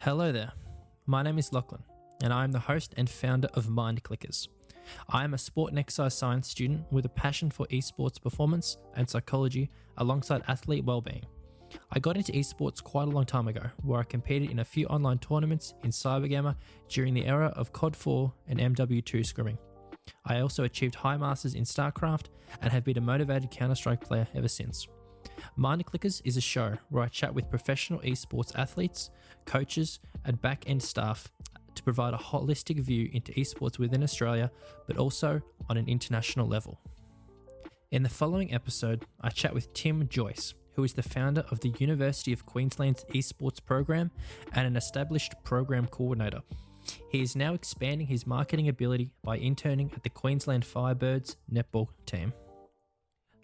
Hello there, my name is Lachlan, and I am the host and founder of Mindclickers. I am a sport and exercise science student with a passion for esports performance and psychology alongside athlete wellbeing. I got into esports quite a long time ago, where I competed in a few online tournaments in Cybergamer during the era of COD 4 and MW2 scrimming. I also achieved high masters in StarCraft and have been a motivated Counter-Strike player ever since. Mindclickers is a show where I chat with professional esports athletes, coaches, and back-end staff to provide a holistic view into esports within Australia, but also on an international level. In the following episode, I chat with Tim Joyce, who is the founder of the University of Queensland's esports program and an established program coordinator. He is now expanding his marketing ability by interning at the Queensland Firebirds Netball team.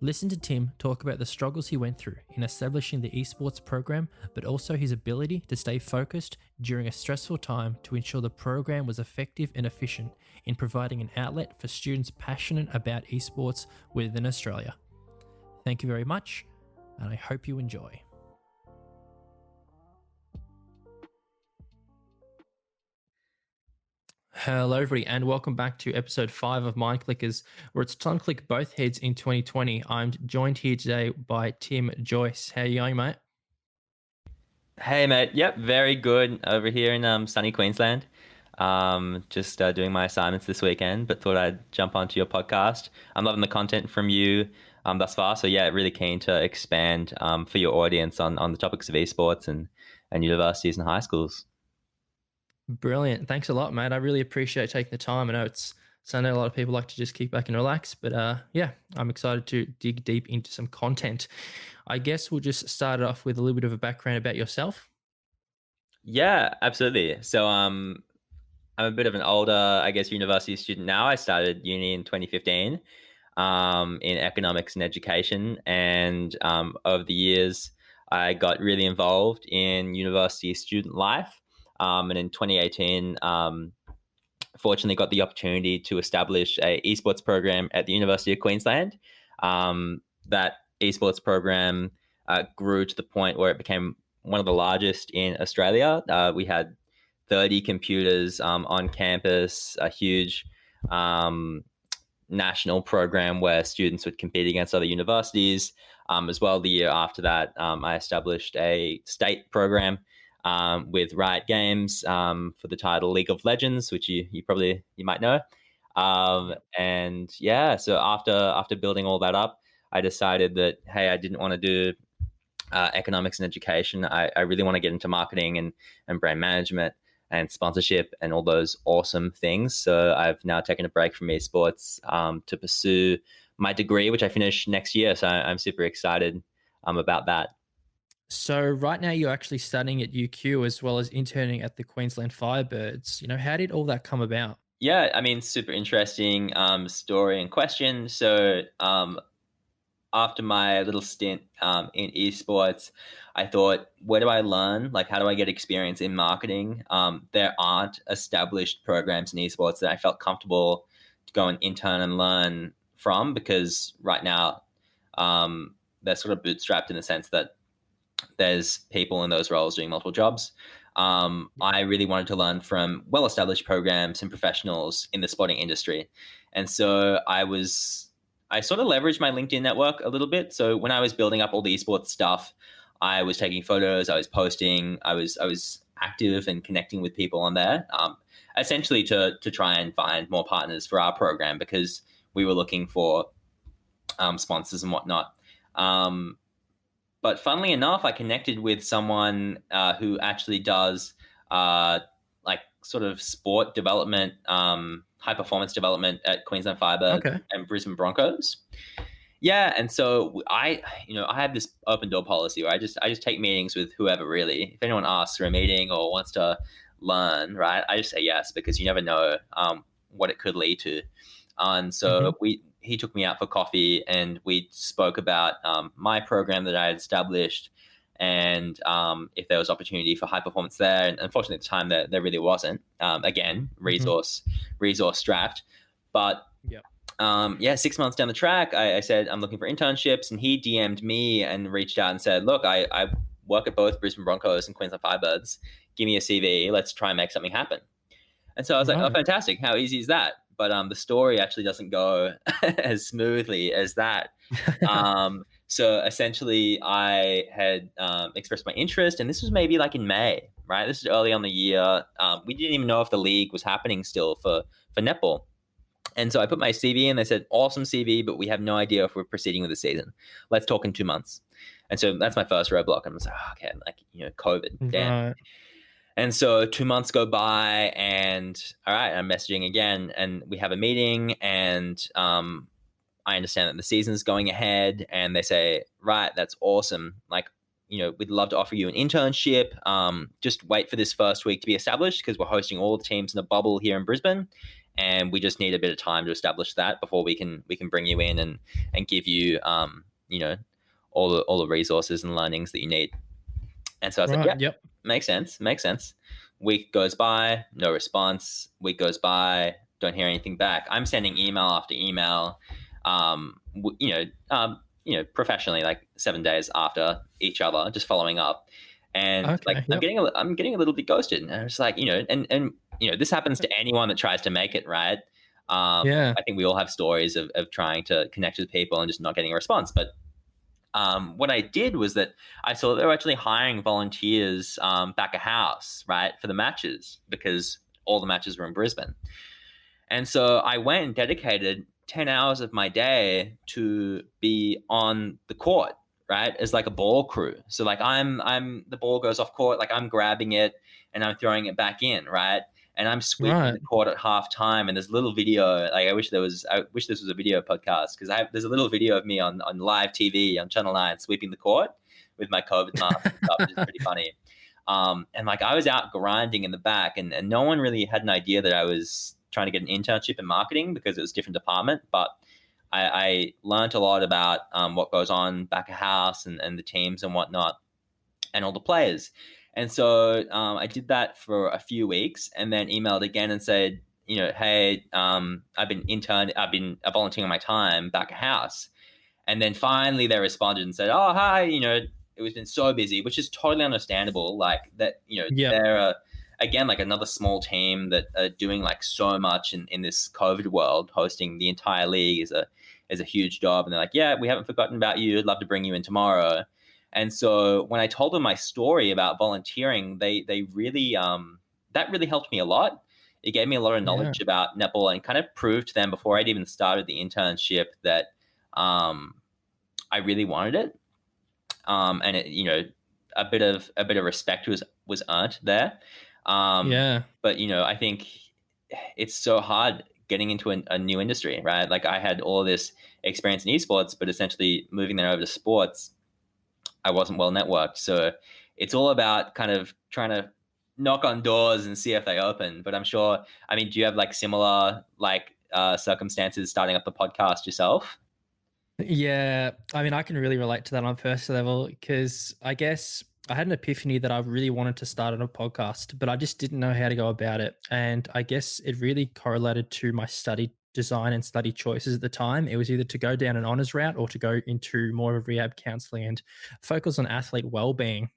Listen to Tim talk about the struggles he went through in establishing the esports program, but also his ability to stay focused during a stressful time to ensure the program was effective and efficient in providing an outlet for students passionate about esports within Australia. Thank you very much, and I hope you enjoy. Hello, everybody, and welcome back to episode 5 of Mindclickers, where it's time to click both heads in 2020. I'm joined here today by Tim Joyce. How are you going, mate? Hey, mate. Yep, very good over here in sunny Queensland. Just doing my assignments this weekend, but thought I'd jump onto your podcast. I'm loving the content from you thus far. So yeah, really keen to expand for your audience on the topics of esports and universities and high schools. Brilliant. Thanks a lot, mate. I really appreciate taking the time. I know it's Sunday. A lot of people like to just kick back and relax, but yeah, I'm excited to dig deep into some content. I guess we'll just start it off with a little bit of a background about yourself. Yeah, absolutely. So I'm a bit of an older, I guess, university student now. I started uni in 2015 in economics and education, and over the years, I got really involved in university student life. And in 2018, fortunately got the opportunity to establish a esports program at the University of Queensland. That esports program grew to the point where it became one of the largest in Australia. We had 30 computers on campus, a huge national program where students would compete against other universities. As well, the year after that, I established a state program with Riot Games for the title League of Legends, which you might know. And yeah, so after building all that up, I decided that, hey, I didn't want to do economics and education. I really want to get into marketing and brand management and sponsorship and all those awesome things. So I've now taken a break from esports to pursue my degree, which I finish next year. So I'm super excited about that. So right now you're actually studying at UQ as well as interning at the Queensland Firebirds. How did all that come about? Yeah, I mean, super interesting story and question. So after my little stint in esports, I thought, where do I learn? Like, how do I get experience in marketing? There aren't established programs in esports that I felt comfortable to go and intern and learn from, because right now they're sort of bootstrapped in the sense that there's people in those roles doing multiple jobs. I really wanted to learn from well-established programs and professionals in the sporting industry. And so I sort of leveraged my LinkedIn network a little bit. So when I was building up all the esports stuff, I was taking photos, I was posting, I was active and connecting with people on there, essentially to try and find more partners for our program, because we were looking for sponsors and whatnot. But funnily enough, I connected with someone who actually does like sort of sport development, high performance development at Queensland Firebirds and Brisbane Broncos. Yeah, and so I have this open door policy where I just take meetings with whoever, really. If anyone asks for a meeting or wants to learn, right, I just say yes, because you never know what it could lead to. And so he took me out for coffee and we spoke about my program that I had established, and if there was opportunity for high performance there. And unfortunately at the time there really wasn't. Again, resource strapped. But 6 months down the track, I said, I'm looking for internships, and he DM'd me and reached out and said, look, I work at both Brisbane Broncos and Queensland Firebirds. give me a CV, let's try and make something happen. And so I was like, oh, Right. fantastic. How easy is that? But the story actually doesn't go as smoothly as that. So essentially, I had expressed my interest, and this was maybe like in May, right? This is early on the year. We didn't even know if the league was happening still for netball. And so I put my CV in. They said, awesome CV, but we have no idea if we're proceeding with the season. Let's talk in 2 months. And so that's my first roadblock. And I was like, oh, okay, like, COVID, damn. Right. And so 2 months go by, and all right, I'm messaging again, and we have a meeting, and I understand that the season's going ahead, and they say, right, that's awesome. Like, we'd love to offer you an internship. Just wait for this first week to be established because we're hosting all the teams in a bubble here in Brisbane, and we just need a bit of time to establish that before we can bring you in and give you all the resources and learnings that you need. And so I was like, yeah, Right. Yep. makes sense. Week goes by, no response. Week goes by, don't hear anything back. I'm sending email after email, professionally, like 7 days after each other, just following up. And like, Okay. Yep. I'm getting a little bit ghosted. And it's like, and this happens to anyone that tries to make it, right? Yeah. I think we all have stories of trying to connect with people and just not getting a response. But what I did was that I saw that they were actually hiring volunteers back of house, right, for the matches because all the matches were in Brisbane. And so I went and dedicated 10 hours of my day to be on the court, right, as like a ball crew. So like I'm the ball goes off court, like I'm grabbing it and I'm throwing it back in, right? And I'm sweeping Right. the court at half time. And there's a little video. Like I wish this was a video podcast because there's a little video of me on live TV on Channel 9 sweeping the court with my COVID mask and stuff, which is pretty funny. And like I was out grinding in the back, and no one really had an idea that I was trying to get an internship in marketing because it was a different department. But I learned a lot about what goes on back of house and the teams and whatnot and all the players. And so I did that for a few weeks and then emailed again and said, hey, I've been volunteering my time back at house. And then finally they responded and said, oh, hi, it was been so busy, which is totally understandable. Like that, Yep. they're, again, like another small team that are doing like so much in this COVID world. Hosting the entire league is a huge job. And they're like, yeah, we haven't forgotten about you. I'd love to bring you in tomorrow. And so when I told them my story about volunteering, they really that really helped me a lot. It gave me a lot of Yeah. knowledge about netball and kind of proved to them before I'd even started the internship that I really wanted it. And it, a bit of respect was earned there. Yeah. But I think it's so hard getting into a new industry, right? Like I had all this experience in esports, but essentially moving then over to sports, I wasn't well networked. So it's all about kind of trying to knock on doors and see if they open. But I'm sure, I mean, do you have like similar like circumstances starting up the podcast yourself? Yeah, I mean, I can really relate to that on a personal level because I guess I had an epiphany that I really wanted to start on a podcast, but I just didn't know how to go about it. And I guess it really correlated to my study design and study choices at the time. It was either to go down an honors route or to go into more of rehab counseling and focus on athlete well-being.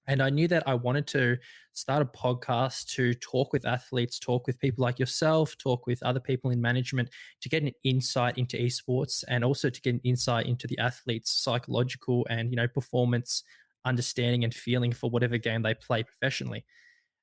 And I knew that I wanted to start a podcast to talk with athletes, talk with people like yourself, talk with other people in management to get an insight into esports and also to get an insight into the athletes' psychological and, performance understanding and feeling for whatever game they play professionally.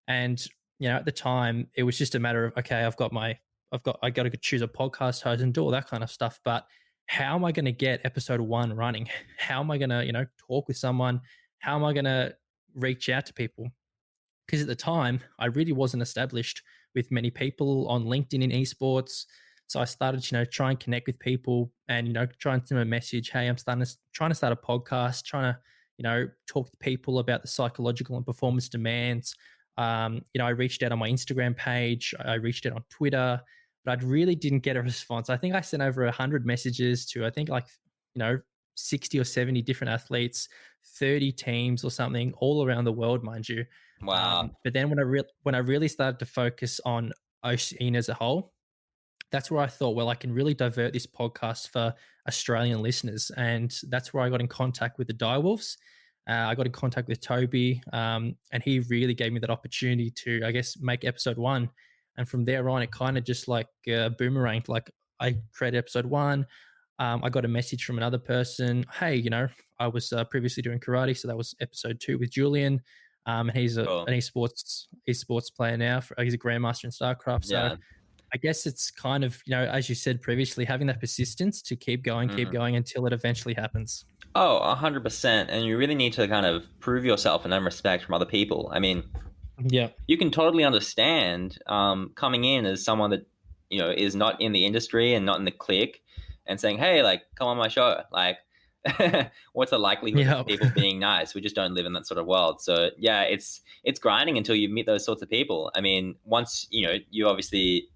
And, at the time, it was just a matter of, okay, I got to choose a podcast host and do all that kind of stuff. But how am I going to get episode one running? How am I going to, talk with someone? How am I going to reach out to people? Because at the time, I really wasn't established with many people on LinkedIn in esports. So I started, try and connect with people and, try and send them a message. Hey, trying to start a podcast, trying to, talk to people about the psychological and performance demands. I reached out on my Instagram page. I reached out on Twitter, but I really didn't get a response. I think I sent over 100 messages to, I think like, 60 or 70 different athletes, 30 teams or something all around the world, mind you. Wow. But then when I really started to focus on Oceania as a whole, that's where I thought, well, I can really divert this podcast for Australian listeners. And that's where I got in contact with the Direwolves. I got in contact with Toby, and he really gave me that opportunity to, I guess, make episode one. And from there on, it kind of just like boomeranged. Like I created episode one. I got a message from another person. Hey, I was previously doing karate, so that was episode two with Julian. And he's an Cool. esports player now. He's a grandmaster in StarCraft. So Yeah. I guess it's kind of, as you said previously, having that persistence to keep Mhm. going until it eventually happens. Oh, 100%. And you really need to kind of prove yourself and earn respect from other people. I mean, Yeah. you can totally understand coming in as someone that is not in the industry and not in the clique, and saying, "Hey, like, come on my show." Like, what's the likelihood of Yeah. people being nice? We just don't live in that sort of world. So yeah, it's grinding until you meet those sorts of people. I mean, once you obviously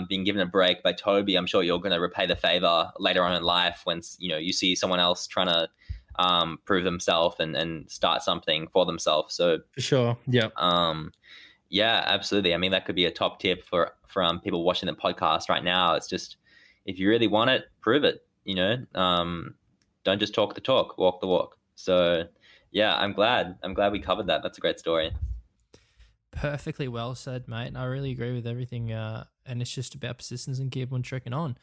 being given a break by Toby, I'm sure you're going to repay the favor later on in life when you see someone else trying to prove themselves and start something for themselves. So For sure. Yeah. um, yeah, absolutely. I mean, that could be a top tip from people watching the podcast right now. It's just if you really want it, prove it. Don't just talk the talk, walk the walk. So yeah, I'm glad. I'm glad we covered that. That's a great story. Perfectly well said, mate. And I really agree with everything. And it's just about persistence and keep on trekking on.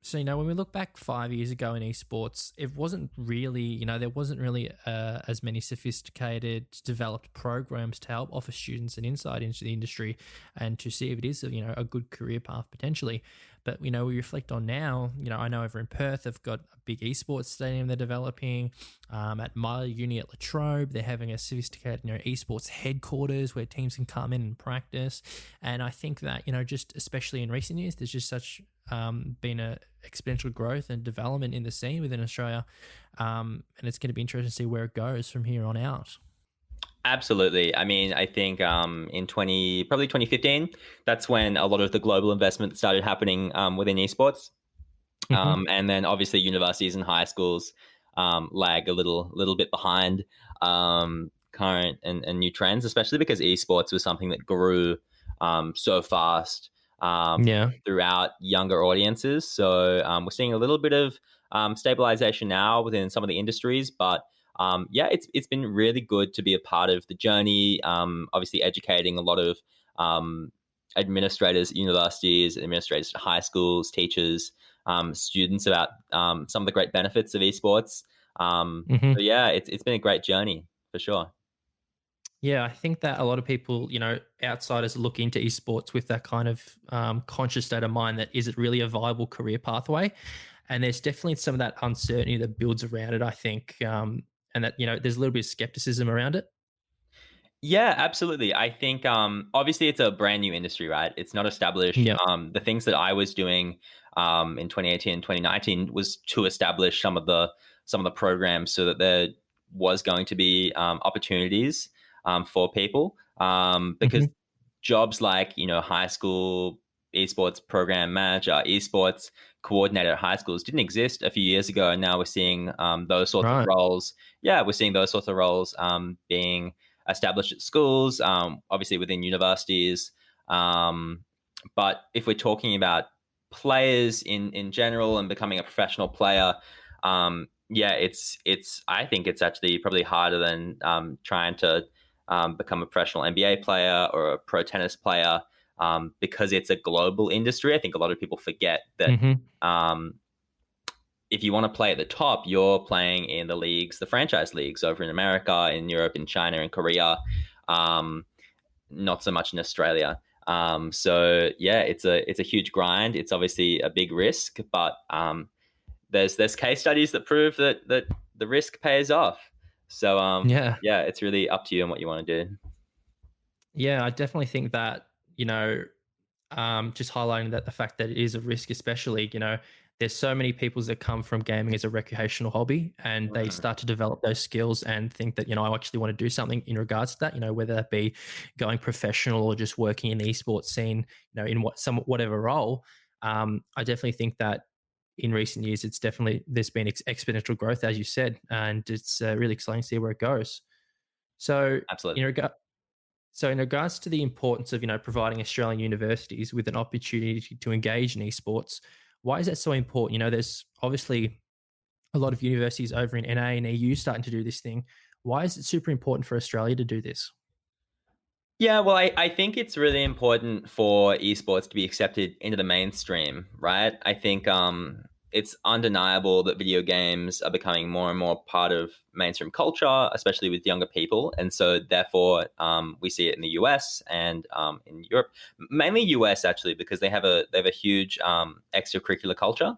So, when we look back 5 years ago in esports, it wasn't really, there wasn't really as many sophisticated, developed programs to help offer students an insight into the industry and to see if it is, a good career path potentially. But, we reflect on now, I know over in Perth, they've got a big esports stadium they're developing. At my uni at La Trobe, they're having a sophisticated, esports headquarters where teams can come in and practice. And I think that, just especially in recent years, there's just such been a exponential growth and development in the scene within Australia. And it's going to be interesting to see where it goes from here on out. Absolutely. I mean, I think in probably 2015, that's when a lot of the global investment started happening within esports. Mm-hmm. And then obviously universities and high schools lag a little bit behind current and new trends, especially because esports was something that grew so fast Yeah. throughout younger audiences. So we're seeing a little bit of stabilization now within some of the industries, but yeah, it's been really good to be a part of the journey. Obviously, educating a lot of administrators at universities, administrators at high schools, teachers, students about some of the great benefits of esports. Mm-hmm. So yeah, it's been a great journey for sure. Yeah, I think that a lot of people, outsiders look into esports with that kind of conscious state of mind that is it really a viable career pathway? And there's definitely some of that uncertainty that builds around it, I think. And that, there's a little bit of skepticism around it. Yeah, absolutely. I think obviously it's a brand new industry, right? It's not established. Yeah. The things that I was doing in 2018 and 2019 was to establish some of the programs so that there was going to be opportunities for people because Hmm. jobs like high school esports program manager, esports coordinator at high schools didn't exist a few years ago, and now we're seeing those sorts of Right. roles. Yeah, we're seeing those sorts of roles being established at schools, obviously within universities. But if we're talking about players in general and becoming a professional player, yeah, it's I think it's actually probably harder than trying to become a professional NBA player or a pro tennis player because it's a global industry. I think a lot of people forget that Hmm. um, if you want to play at the top, you're playing in the leagues, the franchise leagues over in America, in Europe, in China, in Korea, um, not so much in Australia. So yeah, it's a huge grind. It's obviously a big risk, but there's case studies that prove that the risk pays off. So Yeah. yeah, it's really up to you and what you want to do. Yeah, I definitely think that, just highlighting that the fact that it is a risk, especially, there's so many people that come from gaming as a recreational hobby and they Mm, start to develop those skills and think that, I actually want to do something in regards to that, whether that be going professional or just working in the esports scene, in whatever role. I definitely think that in recent years, there's been exponential growth, as you said, and it's really exciting to see where it goes. So, in absolutely. regard, so, in regards to the importance of providing Australian universities with an opportunity to engage in esports, why is that so important? There's obviously a lot of universities over in NA and EU starting to do this thing. Why is it super important for Australia to do this? Yeah, well, I think it's really important for esports to be accepted into the mainstream, right? I think it's undeniable that video games are becoming more and more part of mainstream culture, especially with younger people. And so, therefore, we see it in the US and in Europe, mainly US actually, because they have a huge extracurricular culture.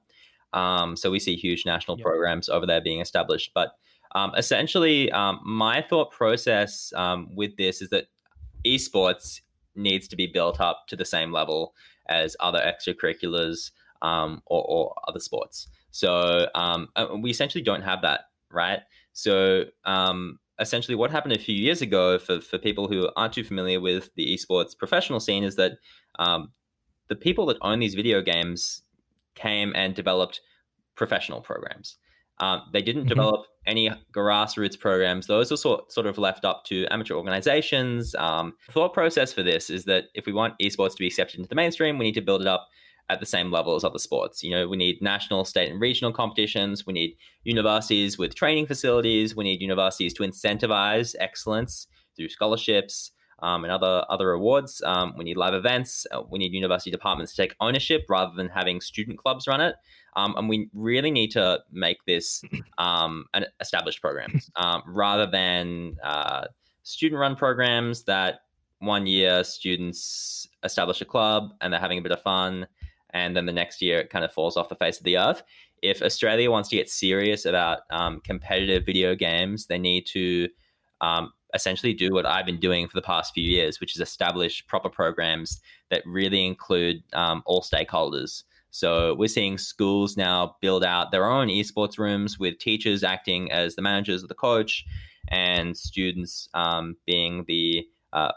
So we see huge national Yep. programs over there being established. But essentially, my thought process with this is that esports needs to be built up to the same level as other extracurriculars or other sports. So we essentially don't have that, right? So essentially, what happened a few years ago for people who aren't too familiar with the esports professional scene is that the people that own these video games came and developed professional programs. They didn't Hmm. develop any grassroots programs. Those were sort of left up to amateur organizations. The thought process for this is that if we want esports to be accepted into the mainstream, we need to build it up at the same level as other sports. You know, we need national, state, and regional competitions. We need universities with training facilities. We need universities to incentivize excellence through scholarships. And other awards. We need live events. We need university departments to take ownership rather than having student clubs run it. And we really need to make this an established programs rather than student-run programs that one year students establish a club and they're having a bit of fun, and then the next year it kind of falls off the face of the earth. If Australia wants to get serious about competitive video games, they need to essentially do what I've been doing for the past few years, which is establish proper programs that really include all stakeholders. So we're seeing schools now build out their own esports rooms with teachers acting as the managers of the coach and students being the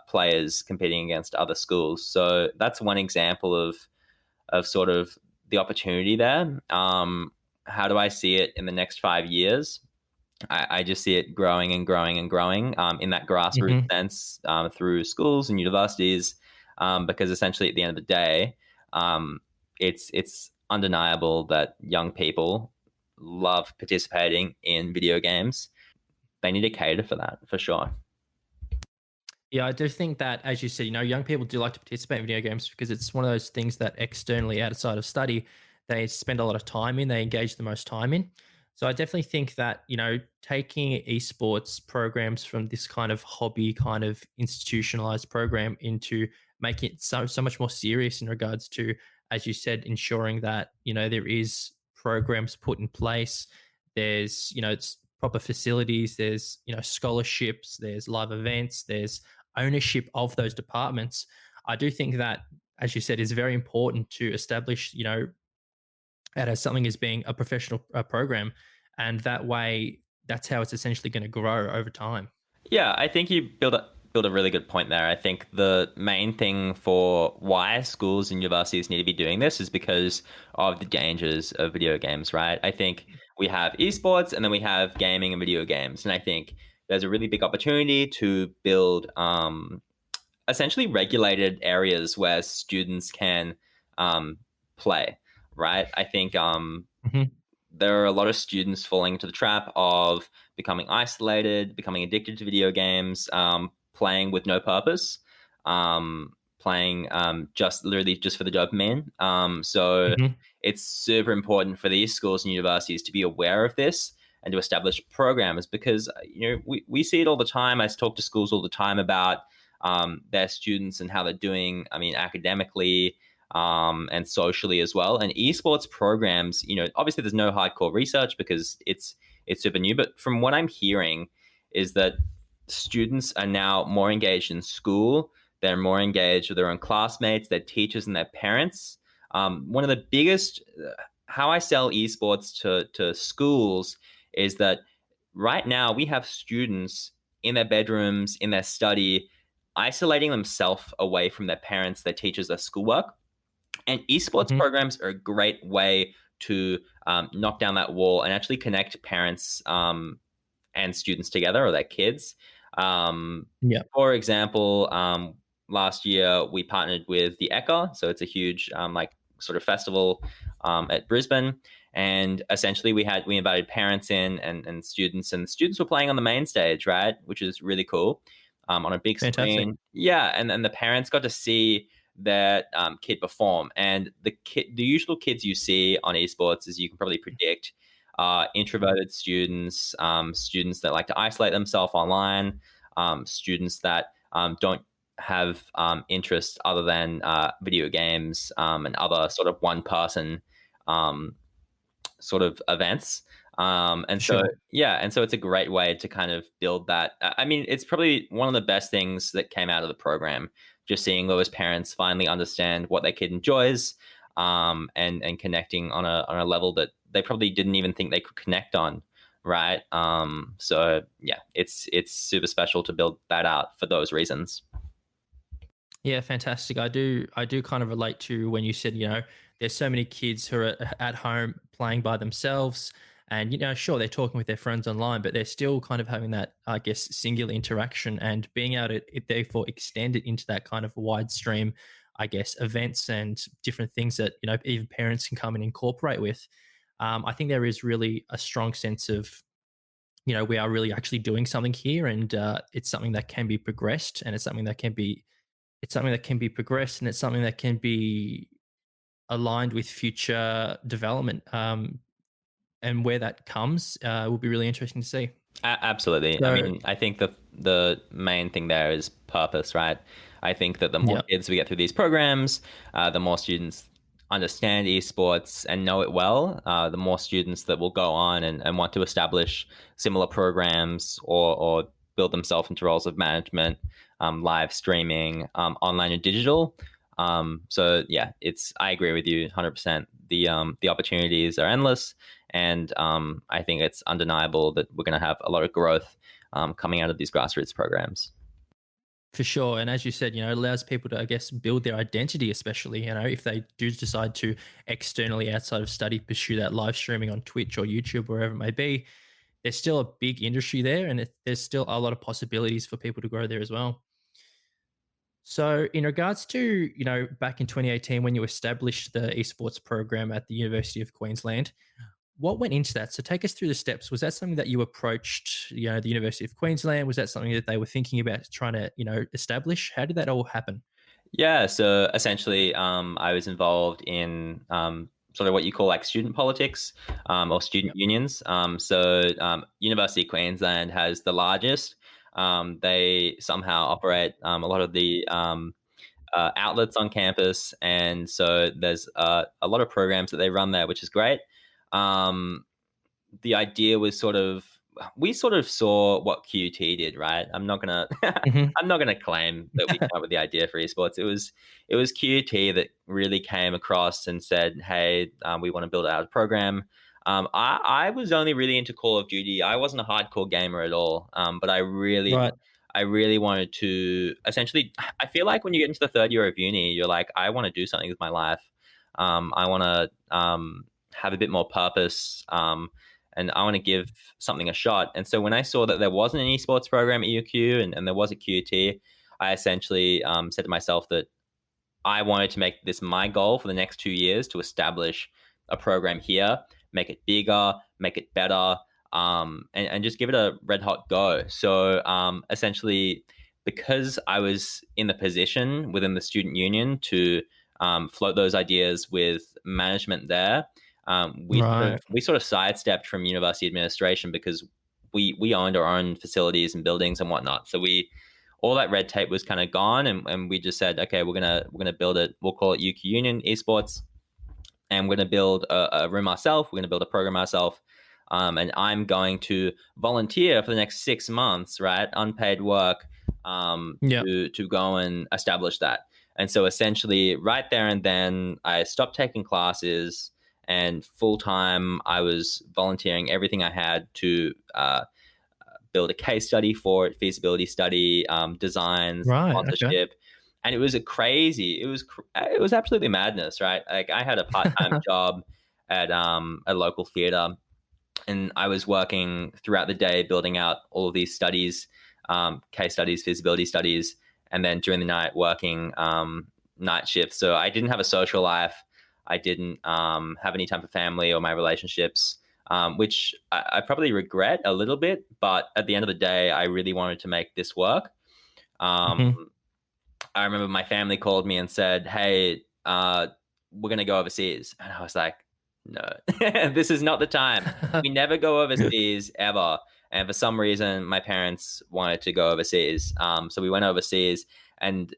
players competing against other schools. So that's one example of sort of the opportunity there. How do I see it in the next 5 years? I just see it growing and growing and growing in that grassroots Hmm. sense through schools and universities, because essentially at the end of the day, um, it's undeniable that young people love participating in video games. They need to cater for that for sure. Yeah, I do think that, as you said, young people do like to participate in video games because it's one of those things that externally outside of study, they spend a lot of time in, they engage the most time in. So I definitely think that, taking esports programs from this kind of hobby, kind of institutionalized program into making it so much more serious in regards to, as you said, ensuring that, there is programs put in place. There's, it's proper facilities, there's, scholarships, there's live events, there's ownership of those departments. I do think that, as you said, is very important to establish, that as something as being a professional program, and that way, that's how it's essentially going to grow over time. Yeah, I think you build a really good point there. I think the main thing for why schools and universities need to be doing this is because of the dangers of video games, right? I think we have esports and then we have gaming and video games, and I think there's a really big opportunity to build essentially regulated areas where students can play, right? I think Hmm. there are a lot of students falling into the trap of becoming isolated, becoming addicted to video games, playing with no purpose, playing just literally just for the dopamine. So Hmm. it's super important for these schools and universities to be aware of this and to establish programs because we see it all the time. I talk to schools all the time about their students and how they're doing. I mean, academically, and socially as well. And esports programs, obviously there's no hardcore research because it's super new. But from what I'm hearing, is that students are now more engaged in school. They're more engaged with their own classmates, their teachers, and their parents. One of the biggest how I sell esports to schools is that right now we have students in their bedrooms, in their study, isolating themselves away from their parents, their teachers, their schoolwork, and esports Hmm. programs are a great way to knock down that wall and actually connect parents and students together or their kids. Um, Yeah. for example, last year we partnered with the ECA, so it's a huge like sort of festival at Brisbane. And essentially we invited parents in and students were playing on the main stage, right? Which is really cool, on a big Fantastic. screen. Yeah. And the parents got to see their kid perform. And the usual kids you see on esports, as you can probably predict, are introverted students, students that like to isolate themselves online, students that don't have interests other than video games, and other sort of one person sort of events. And so, Sure. yeah, and so it's a great way to kind of build that. I mean, it's probably one of the best things that came out of the program, just seeing those parents finally understand what their kid enjoys, and connecting on a level that they probably didn't even think they could connect on. Right. So yeah, it's super special to build that out for those reasons. Yeah, fantastic. I do kind of relate to when you said, there's so many kids who are at home playing by themselves, and sure, they're talking with their friends online, but they're still kind of having that, I guess, singular interaction, and being able to therefore extend it into that kind of wide stream, I guess, events and different things that even parents can come and incorporate with. I think there is really a strong sense of, we are really actually doing something here, and it's something that can be progressed, and it's something that can be progressed, and it's something that can be aligned with future development. And where that comes will be really interesting to see. Absolutely. I So, mean, I think the main thing there is purpose, right? I think that the more yeah, kids we get through these programs, the more students understand esports and know it well, the more students that will go on and want to establish similar programs, or build themselves into roles of management, live streaming, online and digital. So yeah, I agree with you 100%. The opportunities are endless, and I think it's undeniable that we're going to have a lot of growth coming out of these grassroots programs. for sure. And as you said, it allows people to, I guess, build their identity, especially, if they do decide to externally outside of study pursue that live streaming on Twitch or YouTube, wherever it may be. There's still a big industry there, and there's still a lot of possibilities for people to grow there as well. So, in regards to, back in 2018, when you established the esports program at the University of Queensland, what went into that? So, take us through the steps. Was that something that you approached, the University of Queensland? Was that something that they were thinking about trying to, establish? How did that all happen? Yeah, so essentially, I was involved in sort of what you call like student politics, or student Yep. unions. University of Queensland has the largest. They somehow operate a lot of the outlets on campus, and so there's a lot of programs that they run there, which is great. Um, the idea was we sort of saw what QT did, right? I'm not gonna Hmm. I'm not gonna claim that we came up with the idea for esports. It was QT that really came across and said, "Hey, we want to build out a program." I was only really into Call of Duty. I wasn't a hardcore gamer at all, but Right. I really wanted to essentially. I feel like when you get into the third year of uni, you're like, I want to do something with my life. I want to have a bit more purpose. And I want to give something a shot. And so when I saw that there wasn't an esports program at UQ, and there was a QT, I essentially said to myself that I wanted to make this my goal for the next 2 years, to establish a program here, make it bigger, make it better, and just give it a red hot go. So essentially, because I was in the position within the student union to float those ideas with management there, Right. we sort of sidestepped from university administration, because we owned our own facilities and buildings and whatnot. So all that red tape was kind of gone, and we just said, okay, we're gonna build it. We'll call it UQ Union Esports, and we're gonna build a room ourselves. We're gonna build a program ourselves, and I'm going to volunteer for the next 6 months, right, unpaid work, Yeah. to go and establish that. And so essentially, right there and then, I stopped taking classes, and full time I was volunteering everything I had to build a case study for it, feasibility study, designs, Right. Okay. sponsorship. And it was it was absolutely madness, right? Like, I had a part-time job at a local theater, and I was working throughout the day building out all of these studies, case studies, feasibility studies, and then during the night working night shifts. So I didn't have a social life. I didn't have any time for family or my relationships, which I probably regret a little bit. But at the end of the day, I really wanted to make this work. Hmm. I remember my family called me and said, "Hey, we're going to go overseas." And I was like, "No, this is not the time. We never go overseas ever." And for some reason, my parents wanted to go overseas. So we went overseas. And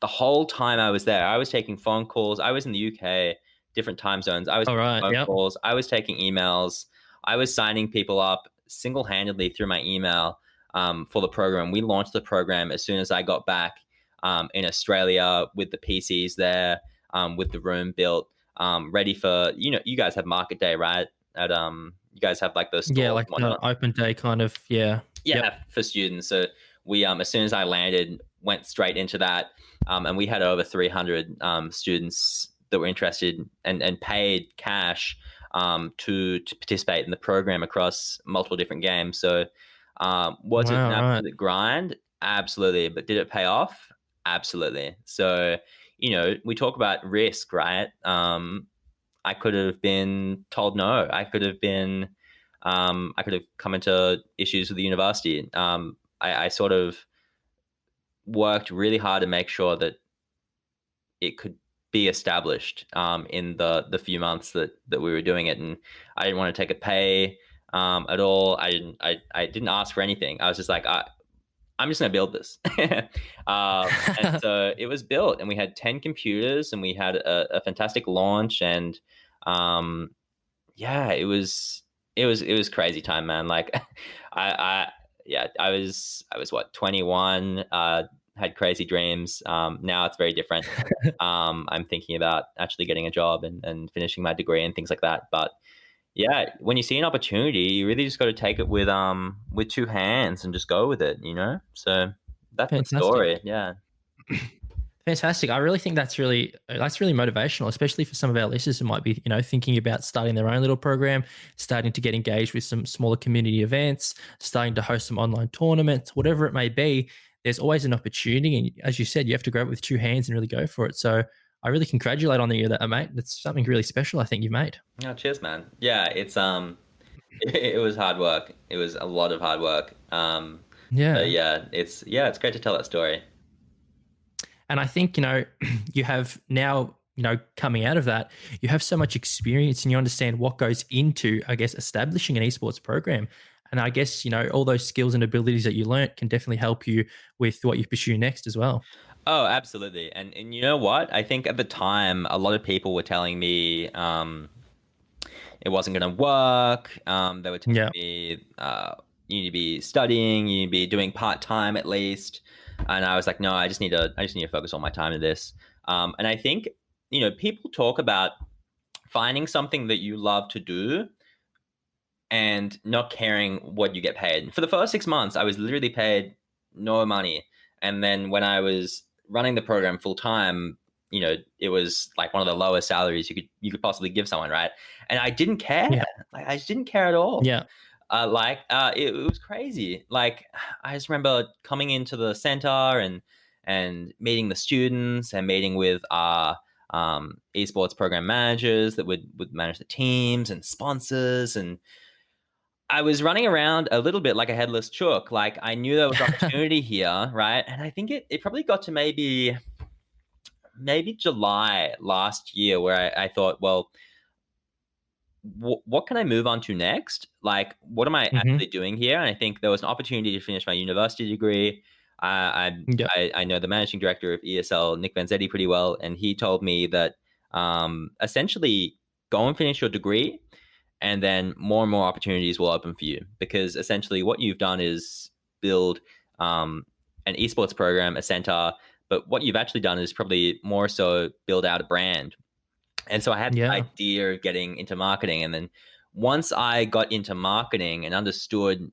the whole time I was there, I was taking phone calls. I was in the UK, different time zones. I was All taking right. phone Yep. calls. I was taking emails. I was signing people up single-handedly through my email for the program. We launched the program as soon as I got back in Australia with the PCs there, with the room built, ready for, you guys have market day, right? You guys have like those Yeah, stores like and whatnot. open day kind of. Yeah. Yeah, Yep. for students. So we, as soon as I landed, went straight into that, and we had over 300 students that were interested and paid cash to participate in the program across multiple different games. So was it an Wow. Right. absolute grind? Absolutely. But did it pay off? Absolutely. So we talk about risk, right? I could have been told no. I could have come into issues with the university. I sort of worked really hard to make sure that it could be established in the few months that we were doing it, and I didn't want to take a pay at all. I didn't ask for anything. I was just like, I'm just going to build this. And so it was built, and we had 10 computers, and we had a fantastic launch, and yeah, it was crazy time, man. Like I yeah, I was what, 21, had crazy dreams. Now it's very different. I'm thinking about actually getting a job and finishing my degree and things like that. But yeah, when you see an opportunity, you really just got to take it with two hands and just go with it, So that's the story. Fantastic. Yeah. Fantastic. I really think that's really motivational, especially for some of our listeners who might be, thinking about starting their own little program, starting to get engaged with some smaller community events, starting to host some online tournaments, whatever it may be. There's always an opportunity, and as you said, you have to grab it with two hands and really go for it. So I really congratulate on that, mate. That's something really special I think you've made. Oh, cheers, man. Yeah, it's it was hard work. It was a lot of hard work. Yeah. It's great to tell that story. And I think, you have now, coming out of that, you have so much experience and you understand what goes into, I guess, establishing an esports program. And I guess, all those skills and abilities that you learnt can definitely help you with what you pursue next as well. Oh, absolutely. And you know what? I think at the time, a lot of people were telling me it wasn't going to work. They were telling Yeah. me you need to be studying, you need to be doing part time at least. And I was like, no, I just need to focus all my time to this. And I think people talk about finding something that you love to do and not caring what you get paid. For the first 6 months, I was literally paid no money. And then when I was running the program full time, it was like one of the lowest salaries you could possibly give someone, right? And I didn't care. Yeah. Like I just didn't care at all. Yeah. It was crazy. Like I just remember coming into the center and meeting the students and meeting with our esports program managers that would manage the teams and sponsors, and I was running around a little bit like a headless chook. Like I knew there was opportunity here, right? And I think it probably got to maybe July last year where I thought, well, what can I move on to next? Like, what am I Hmm. actually doing here? And I think there was an opportunity to finish my university degree. Yeah. I know the managing director of ESL, Nick Vanzetti, pretty well, and he told me that essentially go and finish your degree, and then more and more opportunities will open for you, because essentially what you've done is build an esports program, a center, but what you've actually done is probably more so build out a brand. And so I had the Yeah. idea of getting into marketing. And then once I got into marketing and understood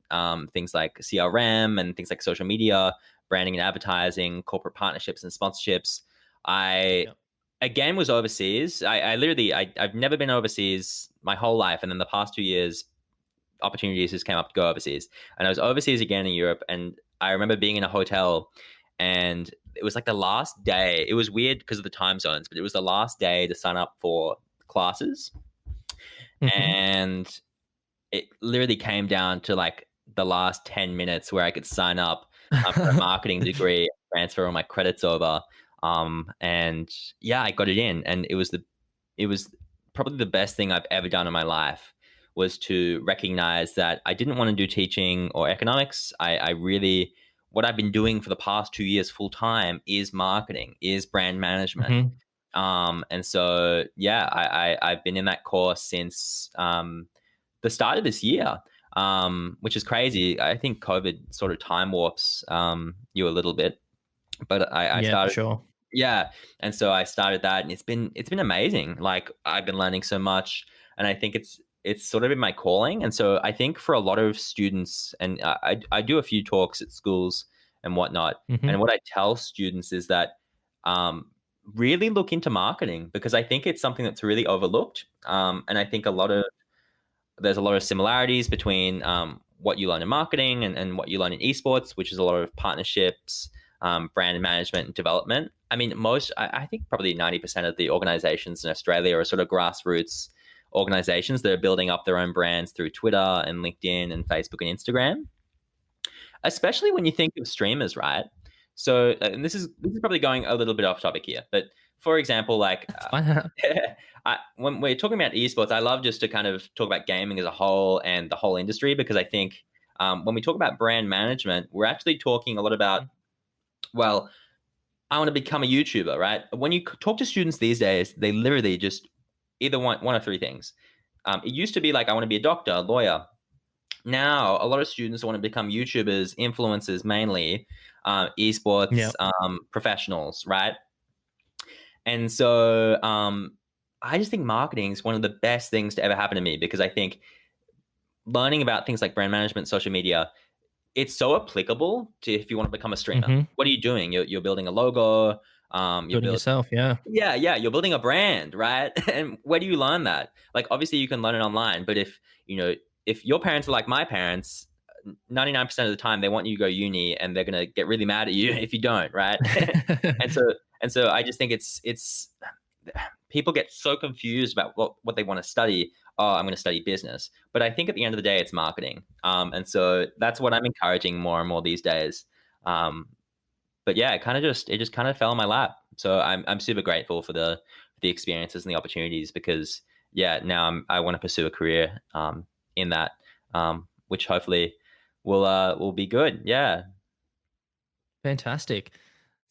things like CRM and things like social media, branding and advertising, corporate partnerships and sponsorships, I Yeah. again was overseas. I've never been overseas my whole life. And then the past 2 years, opportunities just came up to go overseas. And I was overseas again in Europe. And I remember being in a hotel, and it was like the last day. It was weird because of the time zones, but it was the last day to sign up for classes. Mhm. And it literally came down to like the last 10 minutes where I could sign up for a marketing degree, transfer all my credits over. And yeah, I got it in, and it was probably the best thing I've ever done in my life, was to recognize that I didn't want to do teaching or economics. I really, what I've been doing for the past 2 years full time is marketing, is brand management. Mhm. And so, yeah, I've been in that course since the start of this year, which is crazy. I think COVID sort of time warps you a little bit, but I Yeah, for started, sure. yeah, and so I started that, and it's been amazing. Like, I've been learning so much, and I think it's sort of been my calling. And so I think for a lot of students, and I do a few talks at schools and whatnot, and Mhm. what I tell students is that um, really look into marketing, because I think it's something that's really overlooked. And I think there's a lot of similarities between what you learn in marketing and what you learn in esports, which is a lot of partnerships, brand management, and development. I mean, I think probably 90% of the organizations in Australia are sort of grassroots organizations that are building up their own brands through Twitter and LinkedIn and Facebook and Instagram, especially when you think of streamers, right? So, and this is probably going a little bit off topic here, but for example, like That's fine. when we're talking about esports, I love just to kind of talk about gaming as a whole and the whole industry, because I think when we talk about brand management, we're actually talking a lot about, well, I want to become a YouTuber, right? When you talk to students these days, they literally just either want one of three things. It used to be like, I want to be a doctor, a lawyer. Now, a lot of students want to become YouTubers, influencers mainly, Yeah. esports professionals, right? And so I just think marketing is one of the best things to ever happen to me, because I think learning about things like brand management, social media, it's so applicable to if you want to become a streamer. Mhm. What are you doing? You're building a logo. You're Building building, yourself, yeah. yeah, you're building a brand, right? And where do you learn that? Like, obviously you can learn it online, but if your parents are like my parents, 99% of the time they want you to go uni, and they're gonna get really mad at you if you don't, right? and so and so I just think it's people get so confused about what they want to study. Oh, I'm going to study business, but I think at the end of the day, it's marketing. And so that's what I'm encouraging more and more these days. Um, but yeah, it just kind of fell in my lap. So I'm super grateful for the experiences and the opportunities, because yeah, now I want to pursue a career in that, which hopefully will be good. Yeah. Fantastic.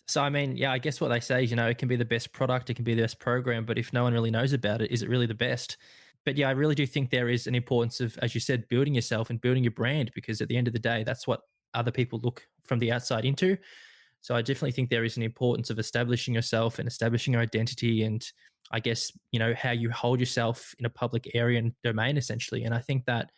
So, I mean, yeah, I guess what they say is, it can be the best product, it can be the best program, but if no one really knows about it, is it really the best? But yeah, I really do think there is an importance of, as you said, building yourself and building your brand, because at the end of the day, that's what other people look from the outside into. So I definitely think there is an importance of establishing yourself and establishing your identity, and I guess, how you hold yourself in a public area and domain, essentially. And I think that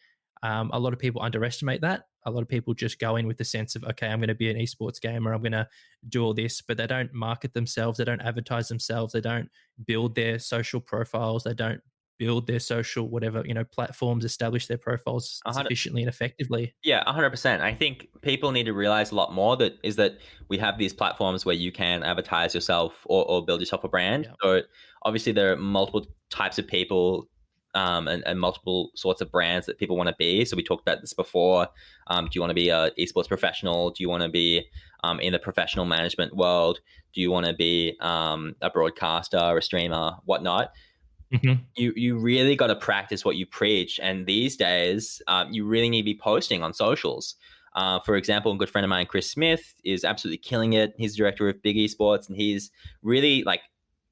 a lot of people underestimate that. A lot of people just go in with the sense of, okay, I'm going to be an esports gamer, I'm going to do all this, but they don't market themselves, they don't advertise themselves, they don't build their social profiles, they don't build their social whatever, platforms, establish their profiles sufficiently and effectively. Yeah, 100%. I think people need to realize a lot more, that we have these platforms where you can advertise yourself, or build yourself a brand. Yeah. So obviously there are multiple types of people, and multiple sorts of brands that people want to be. So we talked about this before. Do you want to be a esports professional? Do you want to be in the professional management world? Do you want to be a broadcaster, a streamer, whatnot? Mhm. You really got to practice what you preach. And these days, you really need to be posting on socials. For example, a good friend of mine, Chris Smith, is absolutely killing it. He's director of Big Esports, and he's really like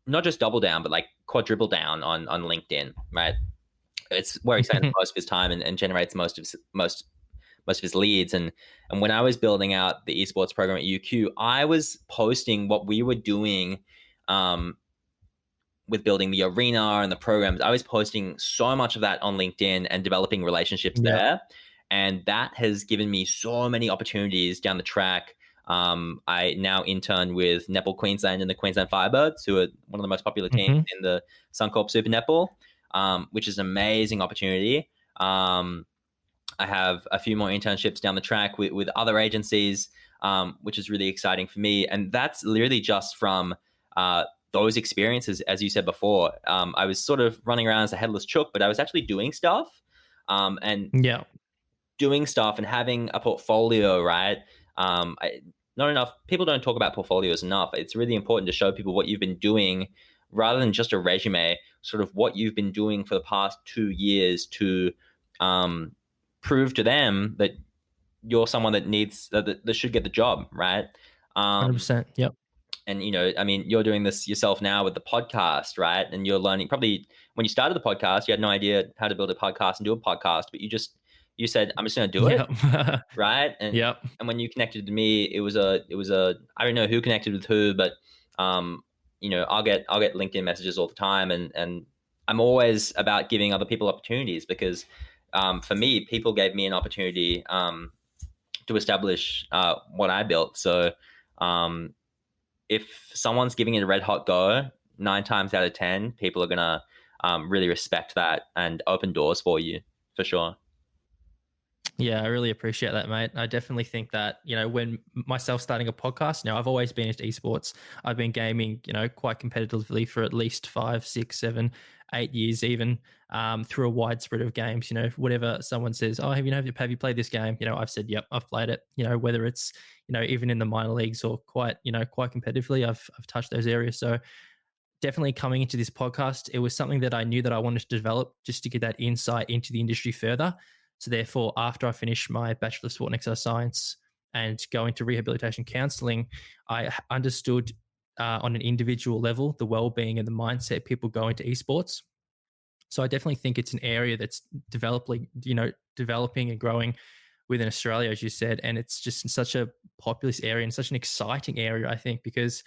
not just double down, but like quadruple down on LinkedIn. Right, it's where he spends most of his time, and generates most of his leads. And when I was building out the esports program at UQ, I was posting what we were doing. With building the arena and the programs, I was posting so much of that on LinkedIn and developing relationships Yeah. there. And that has given me so many opportunities down the track. I now intern with Netball Queensland and the Queensland Firebirds, who are one of the most popular teams Mhm. in the Suncorp Super Netball, which is an amazing opportunity. I have a few more internships down the track with other agencies, which is really exciting for me. And that's literally just from those experiences, as you said before, I was sort of running around as a headless chook, but I was actually doing stuff, and Yeah. doing stuff and having a portfolio, right? Not enough people don't talk about portfolios enough. It's really important to show people what you've been doing rather than just a resume, sort of what you've been doing for the past 2 years to prove to them that you're someone that needs that should get the job, right? 100%. Yep. And I mean, you're doing this yourself now with the podcast, right? And you're learning. Probably when you started the podcast, you had no idea how to build a podcast and do a podcast, but you said, I'm just going to do it, Yep. right? And Yep. when you connected to me, it was a I don't know who connected with who, but I'll get LinkedIn messages all the time, and I'm always about giving other people opportunities because for me, people gave me an opportunity to establish what I built. So if someone's giving it a red hot go, 9 times out of 10, people are gonna really respect that and open doors for you, for sure. Yeah, I really appreciate that, mate. I definitely think that, when myself starting a podcast, I've always been into esports. I've been gaming, quite competitively for at least 5, 6, 7, 8 years, even through a wide spread of games. Whatever someone says, oh, have you played this game? I've said, yep, I've played it. Whether it's, even in the minor leagues or quite competitively, I've touched those areas. So definitely coming into this podcast, it was something that I knew that I wanted to develop just to get that insight into the industry further. So therefore, after I finished my Bachelor of Sport and Exercise Science and go into rehabilitation counselling, I understood on an individual level the well-being and the mindset people go into esports. So I definitely think it's an area that's developing and growing within Australia, as you said, and it's just in such a populous area and such an exciting area, I think, because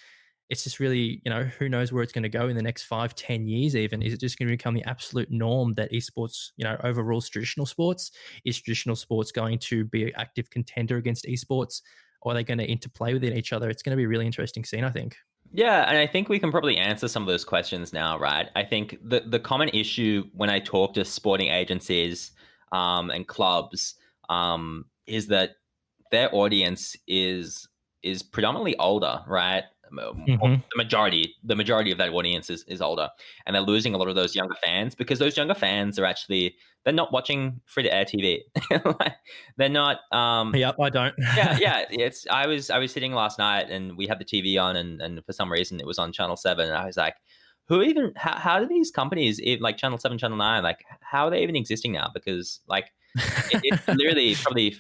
it's just really, who knows where it's going to go in the next 5, 10 years even. Is it just going to become the absolute norm that esports, overrules traditional sports? Is traditional sports going to be an active contender against esports? Or are they going to interplay within each other? It's going to be a really interesting scene, I think. Yeah, and I think we can probably answer some of those questions now, right? I think the common issue when I talk to sporting agencies and clubs is that their audience is predominantly older, right? Mm-hmm. The majority of that audience is older, and they're losing a lot of those younger fans because those younger fans are actually they're not watching free to air TV. They're not. Yep, I don't. Yeah. It's I was sitting last night and we had the TV on and for some reason it was on Channel 7 and I was like, how do these companies like Channel 7, Channel 9, like how are they even existing now? Because like it's literally probably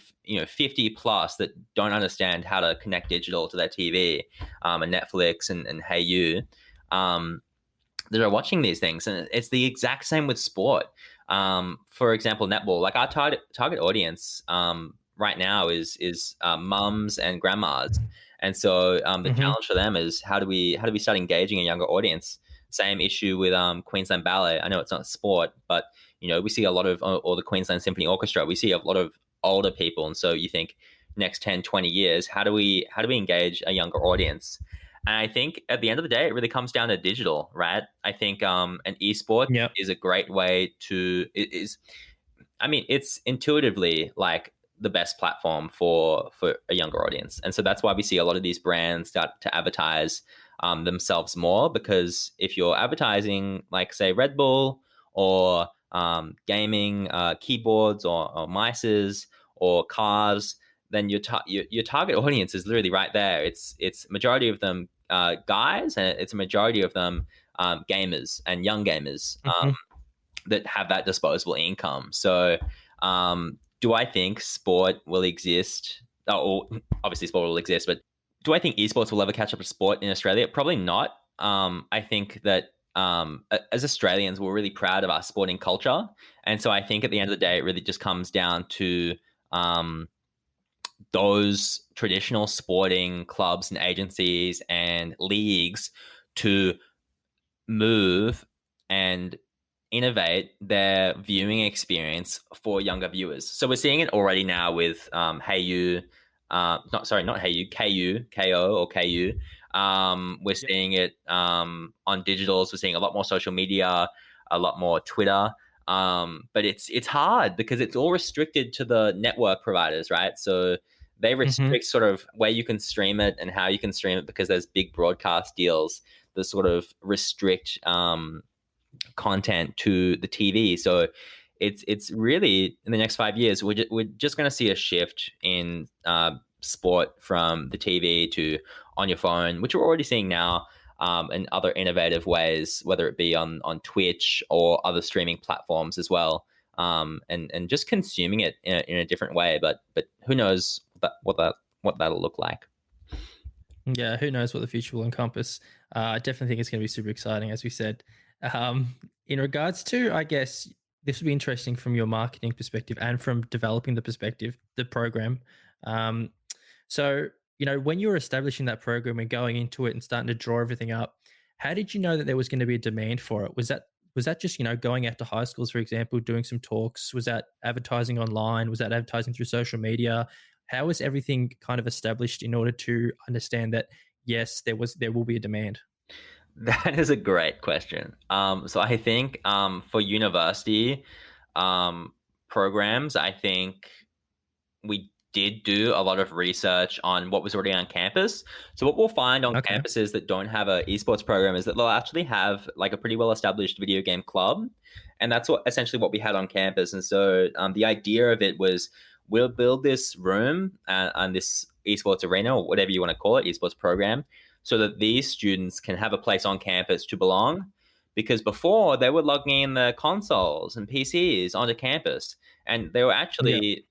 50 plus that don't understand how to connect digital to their TV and Netflix and Hey You that are watching these things, and it's the exact same with sport. For example, netball, like our target audience right now is mums and grandmas, and so the challenge for them is how do we start engaging a younger audience? Same issue with Queensland Ballet. I know it's not sport, but we see a lot of, or the Queensland Symphony Orchestra, we see a lot of older people. And so you think next 10, 20 years, how do we engage a younger audience? And I think at the end of the day, it really comes down to digital, right? I think an esport is a great way to, it's intuitively like the best platform for a younger audience. And so that's why we see a lot of these brands start to advertise themselves more, because if you're advertising like say Red Bull or gaming keyboards or mices or cars, then your target audience is literally right there. It's majority of them guys, and it's a majority of them gamers and young gamers that have that disposable income. So do I think sport will exist? Oh, obviously sport will exist, but do I think esports will ever catch up to sport in Australia? Probably not. I think that as Australians, we're really proud of our sporting culture. And so I think at the end of the day, it really just comes down to those traditional sporting clubs and agencies and leagues to move and innovate their viewing experience for younger viewers. So we're seeing it already now with Hey You, not Hey You, KU, KO or KU. We're seeing it on digitals. We're seeing a lot more social media, a lot more Twitter. But it's hard because it's all restricted to the network providers, right? So they restrict sort of where you can stream it and how you can stream it because there's big broadcast deals the sort of restrict content to the TV. So it's really, in the next 5 years, we're just going to see a shift in sport from the TV to on your phone, which we're already seeing now, and other innovative ways, whether it be on Twitch or other streaming platforms as well, and just consuming it in a different way. But who knows what that'll look like. Yeah, who knows what the future will encompass. I definitely think it's going to be super exciting, as we said. In regards to, I guess, this would be interesting from your marketing perspective and from developing the program. So, when you were establishing that program and going into it and starting to draw everything up, how did you know that there was going to be a demand for it? Was that just, going out to high schools, for example, doing some talks? Was that advertising online? Was that advertising through social media? How was everything kind of established in order to understand that, yes, there will be a demand? That is a great question. So I think for university programs, I think we did do a lot of research on what was already on campus. So what we'll find on Okay. campuses that don't have a esports program is that they'll actually have like a pretty well established video game club, and that's essentially what we had on campus. And so the idea of it was, we'll build this room and this esports arena, or whatever you want to call it, esports program, so that these students can have a place on campus to belong. Because before, they were logging in their consoles and PCs onto campus, and they were actually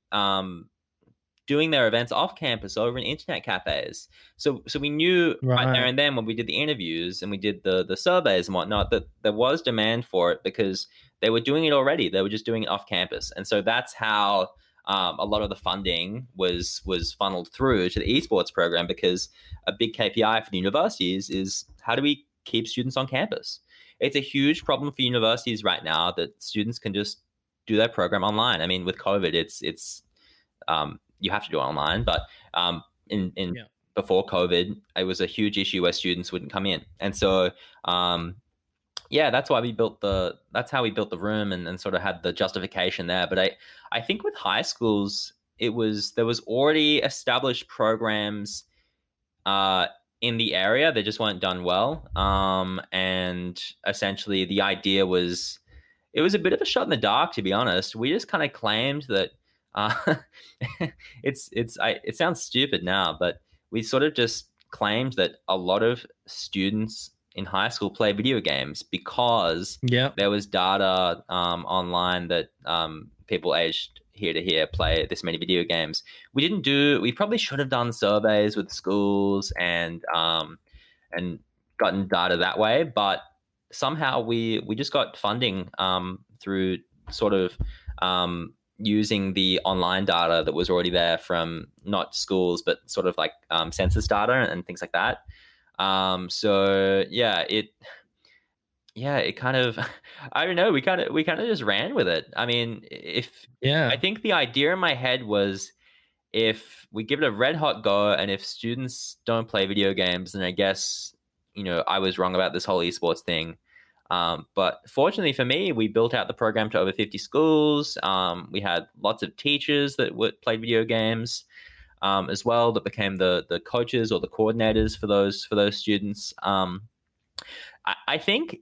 doing their events off campus over in internet cafes. So we knew right there Right. and then, when we did the interviews and we did the surveys and whatnot, that there was demand for it, because they were doing it already. They were just doing it off campus. And so that's how a lot of the funding was funneled through to the esports program, because a big KPI for the universities is, how do we keep students on campus? It's a huge problem for universities right now that students can just do their program online. I mean, with COVID, it's you have to do it online, but in Yeah. before COVID, it was a huge issue where students wouldn't come in. And so that's how we built the room, and sort of had the justification there. But I think with high schools, there was already established programs in the area. They just weren't done well. And essentially the idea was, it was a bit of a shot in the dark, to be honest. We just kind of claimed that it sounds stupid now, but we sort of just claimed that a lot of students in high school play video games, because Yeah. there was data online that people aged here to here play this many video games. We probably should have done surveys with schools and gotten data that way, but somehow we just got funding through sort of using the online data that was already there from not schools, but sort of like census data and things like that. It kind of, I don't know, we kind of just ran with it. I mean, I think the idea in my head was, if we give it a red hot go, and if students don't play video games, then I guess, I was wrong about this whole esports thing. But fortunately for me, we built out the program to over 50 schools. We had lots of teachers that played video games as well, that became the coaches or the coordinators for those students. I think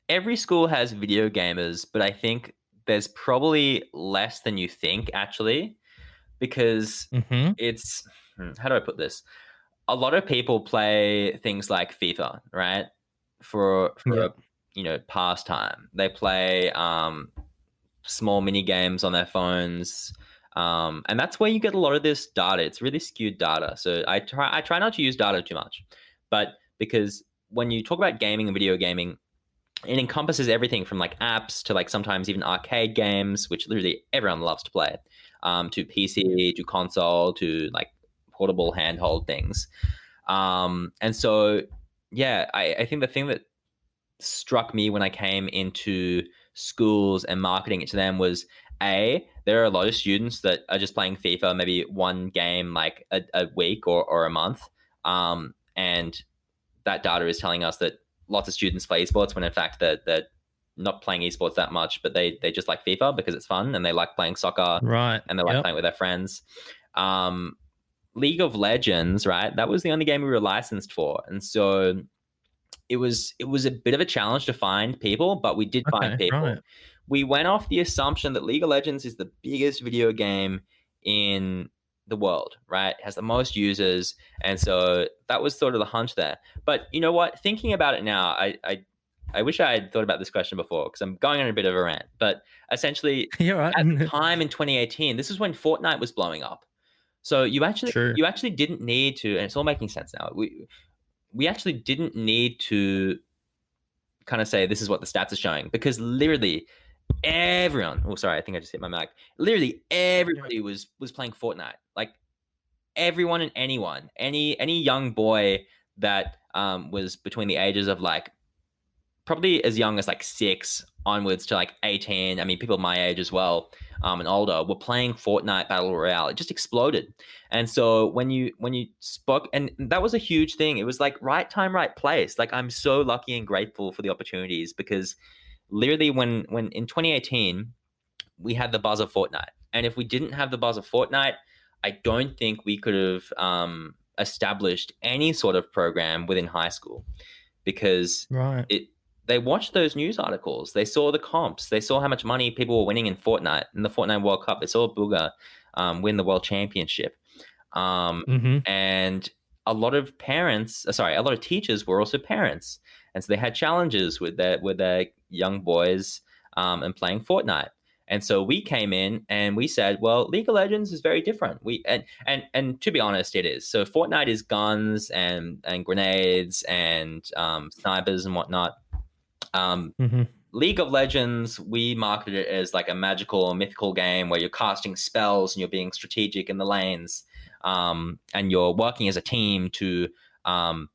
every school has video gamers, but I think there's probably less than you think, actually, because it's, how do I put this? A lot of people play things like FIFA, right? For pastime. They play small mini games on their phones. And that's where you get a lot of this data. It's really skewed data. So I try not to use data too much, but because when you talk about gaming and video gaming, it encompasses everything from like apps to like sometimes even arcade games, which literally everyone loves to play, to PC, to console, to like portable handhold things. And so, I think the thing that struck me when I came into schools and marketing it to them was, there are a lot of students that are just playing FIFA, maybe one game like a week or a month. And that data is telling us that lots of students play esports, when in fact they're not playing esports that much, but they just like FIFA because it's fun, and they like playing soccer, Right. and they like playing with their friends. League of Legends, right? That was the only game we were licensed for. And so it was a bit of a challenge to find people, but we did find Okay, people. right. We went off the assumption that League of Legends is the biggest video game in the world, right? It has the most users, and so that was sort of the hunch there. But you know what? Thinking about it now, I wish I had thought about this question before because I'm going on a bit of a rant. But essentially, You're right. at the time in 2018, this is when Fortnite was blowing up. So True. you actually didn't need to, and it's all making sense now. We actually didn't need to kind of say this is what the stats are showing because literally everyone. Oh, sorry, I think I just hit my mic. Literally everybody was playing Fortnite. Like everyone and anyone, any young boy that was between the ages of like probably as young as like 6 onwards to like 18. I mean, people my age as well, and older were playing Fortnite Battle Royale. It just exploded. And so when you spoke, and that was a huge thing. It was like right time, right place. Like I'm so lucky and grateful for the opportunities because literally when in 2018 we had the buzz of Fortnite, and if we didn't have the buzz of Fortnite, I don't think we could have established any sort of program within high school because Right. it they watched those news articles. They saw the comps. They saw how much money people were winning in Fortnite in the Fortnite World Cup. They saw Booga win the World Championship, Mm-hmm. and a lot of parents, a lot of teachers were also parents, and so they had challenges with their young boys and playing Fortnite. And so we came in and we said, well, League of Legends is very different. And to be honest, it is. So Fortnite is guns and grenades and snipers and whatnot. Mm-hmm. League of Legends, we marketed it as like a magical or mythical game where you're casting spells and you're being strategic in the lanes, and you're working as a team to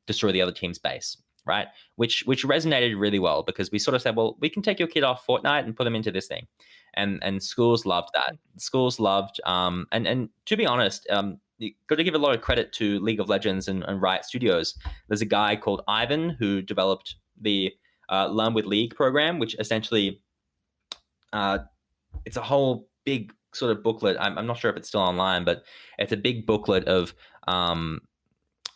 destroy the other team's base, right? Which resonated really well because we sort of said, well, we can take your kid off Fortnite and put them into this thing, and schools loved that. Schools loved, and to be honest, you got to give a lot of credit to League of Legends and Riot Studios. There's a guy called Ivan who developed the Learn with League program, which essentially uh, it's a whole big sort of booklet. I'm not sure if it's still online, but it's a big booklet of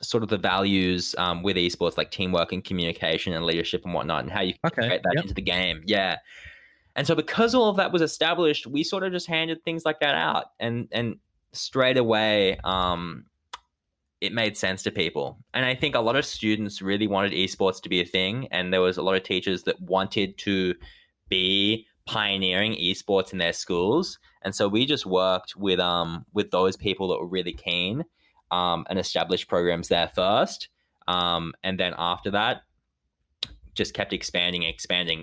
sort of the values with esports, like teamwork and communication and leadership and whatnot, and how you can Okay. integrate that Yep. into the game. Yeah. And so because all of that was established, we sort of just handed things like that out, and straight away, it made sense to people. And I think a lot of students really wanted esports to be a thing. And there was a lot of teachers that wanted to be pioneering esports in their schools. And so we just worked with those people that were really keen, and established programs there first. And then after that, just kept expanding,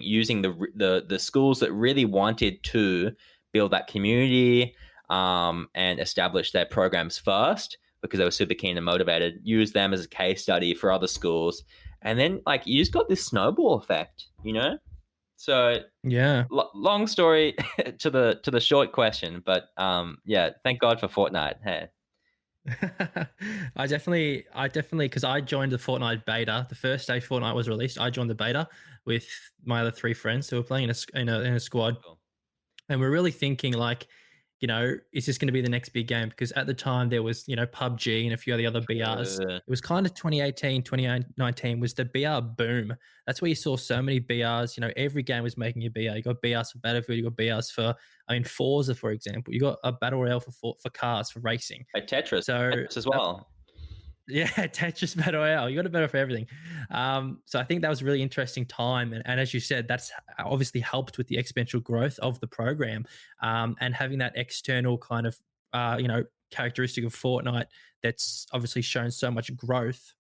using the schools that really wanted to build that community, and establish their programs first because they were super keen and motivated. Use them as a case study for other schools, and then like you just got this snowball effect, you know. So Yeah. long story to the short question, but yeah, thank God for Fortnite. Hey, I definitely, because I joined the Fortnite beta the first day Fortnite was released. I joined the beta with my other 3 friends who were playing in a squad, cool. and we're really thinking like, is this going to be the next big game? Because at the time there was, PUBG and a few of the other BRs. It was kind of 2018, 2019 was the BR boom. That's where you saw so many BRs. Every game was making a BR. You got BRs for Battlefield, you got BRs for, Forza, for example. You got a battle royale for cars, for racing. Like So Tetris as well. yeah, Tetris Battle Royale. You got a better for everything. So I think that was a really interesting time. And as you said, that's obviously helped with the exponential growth of the program, and having that external kind of, characteristic of Fortnite that's obviously shown so much growth,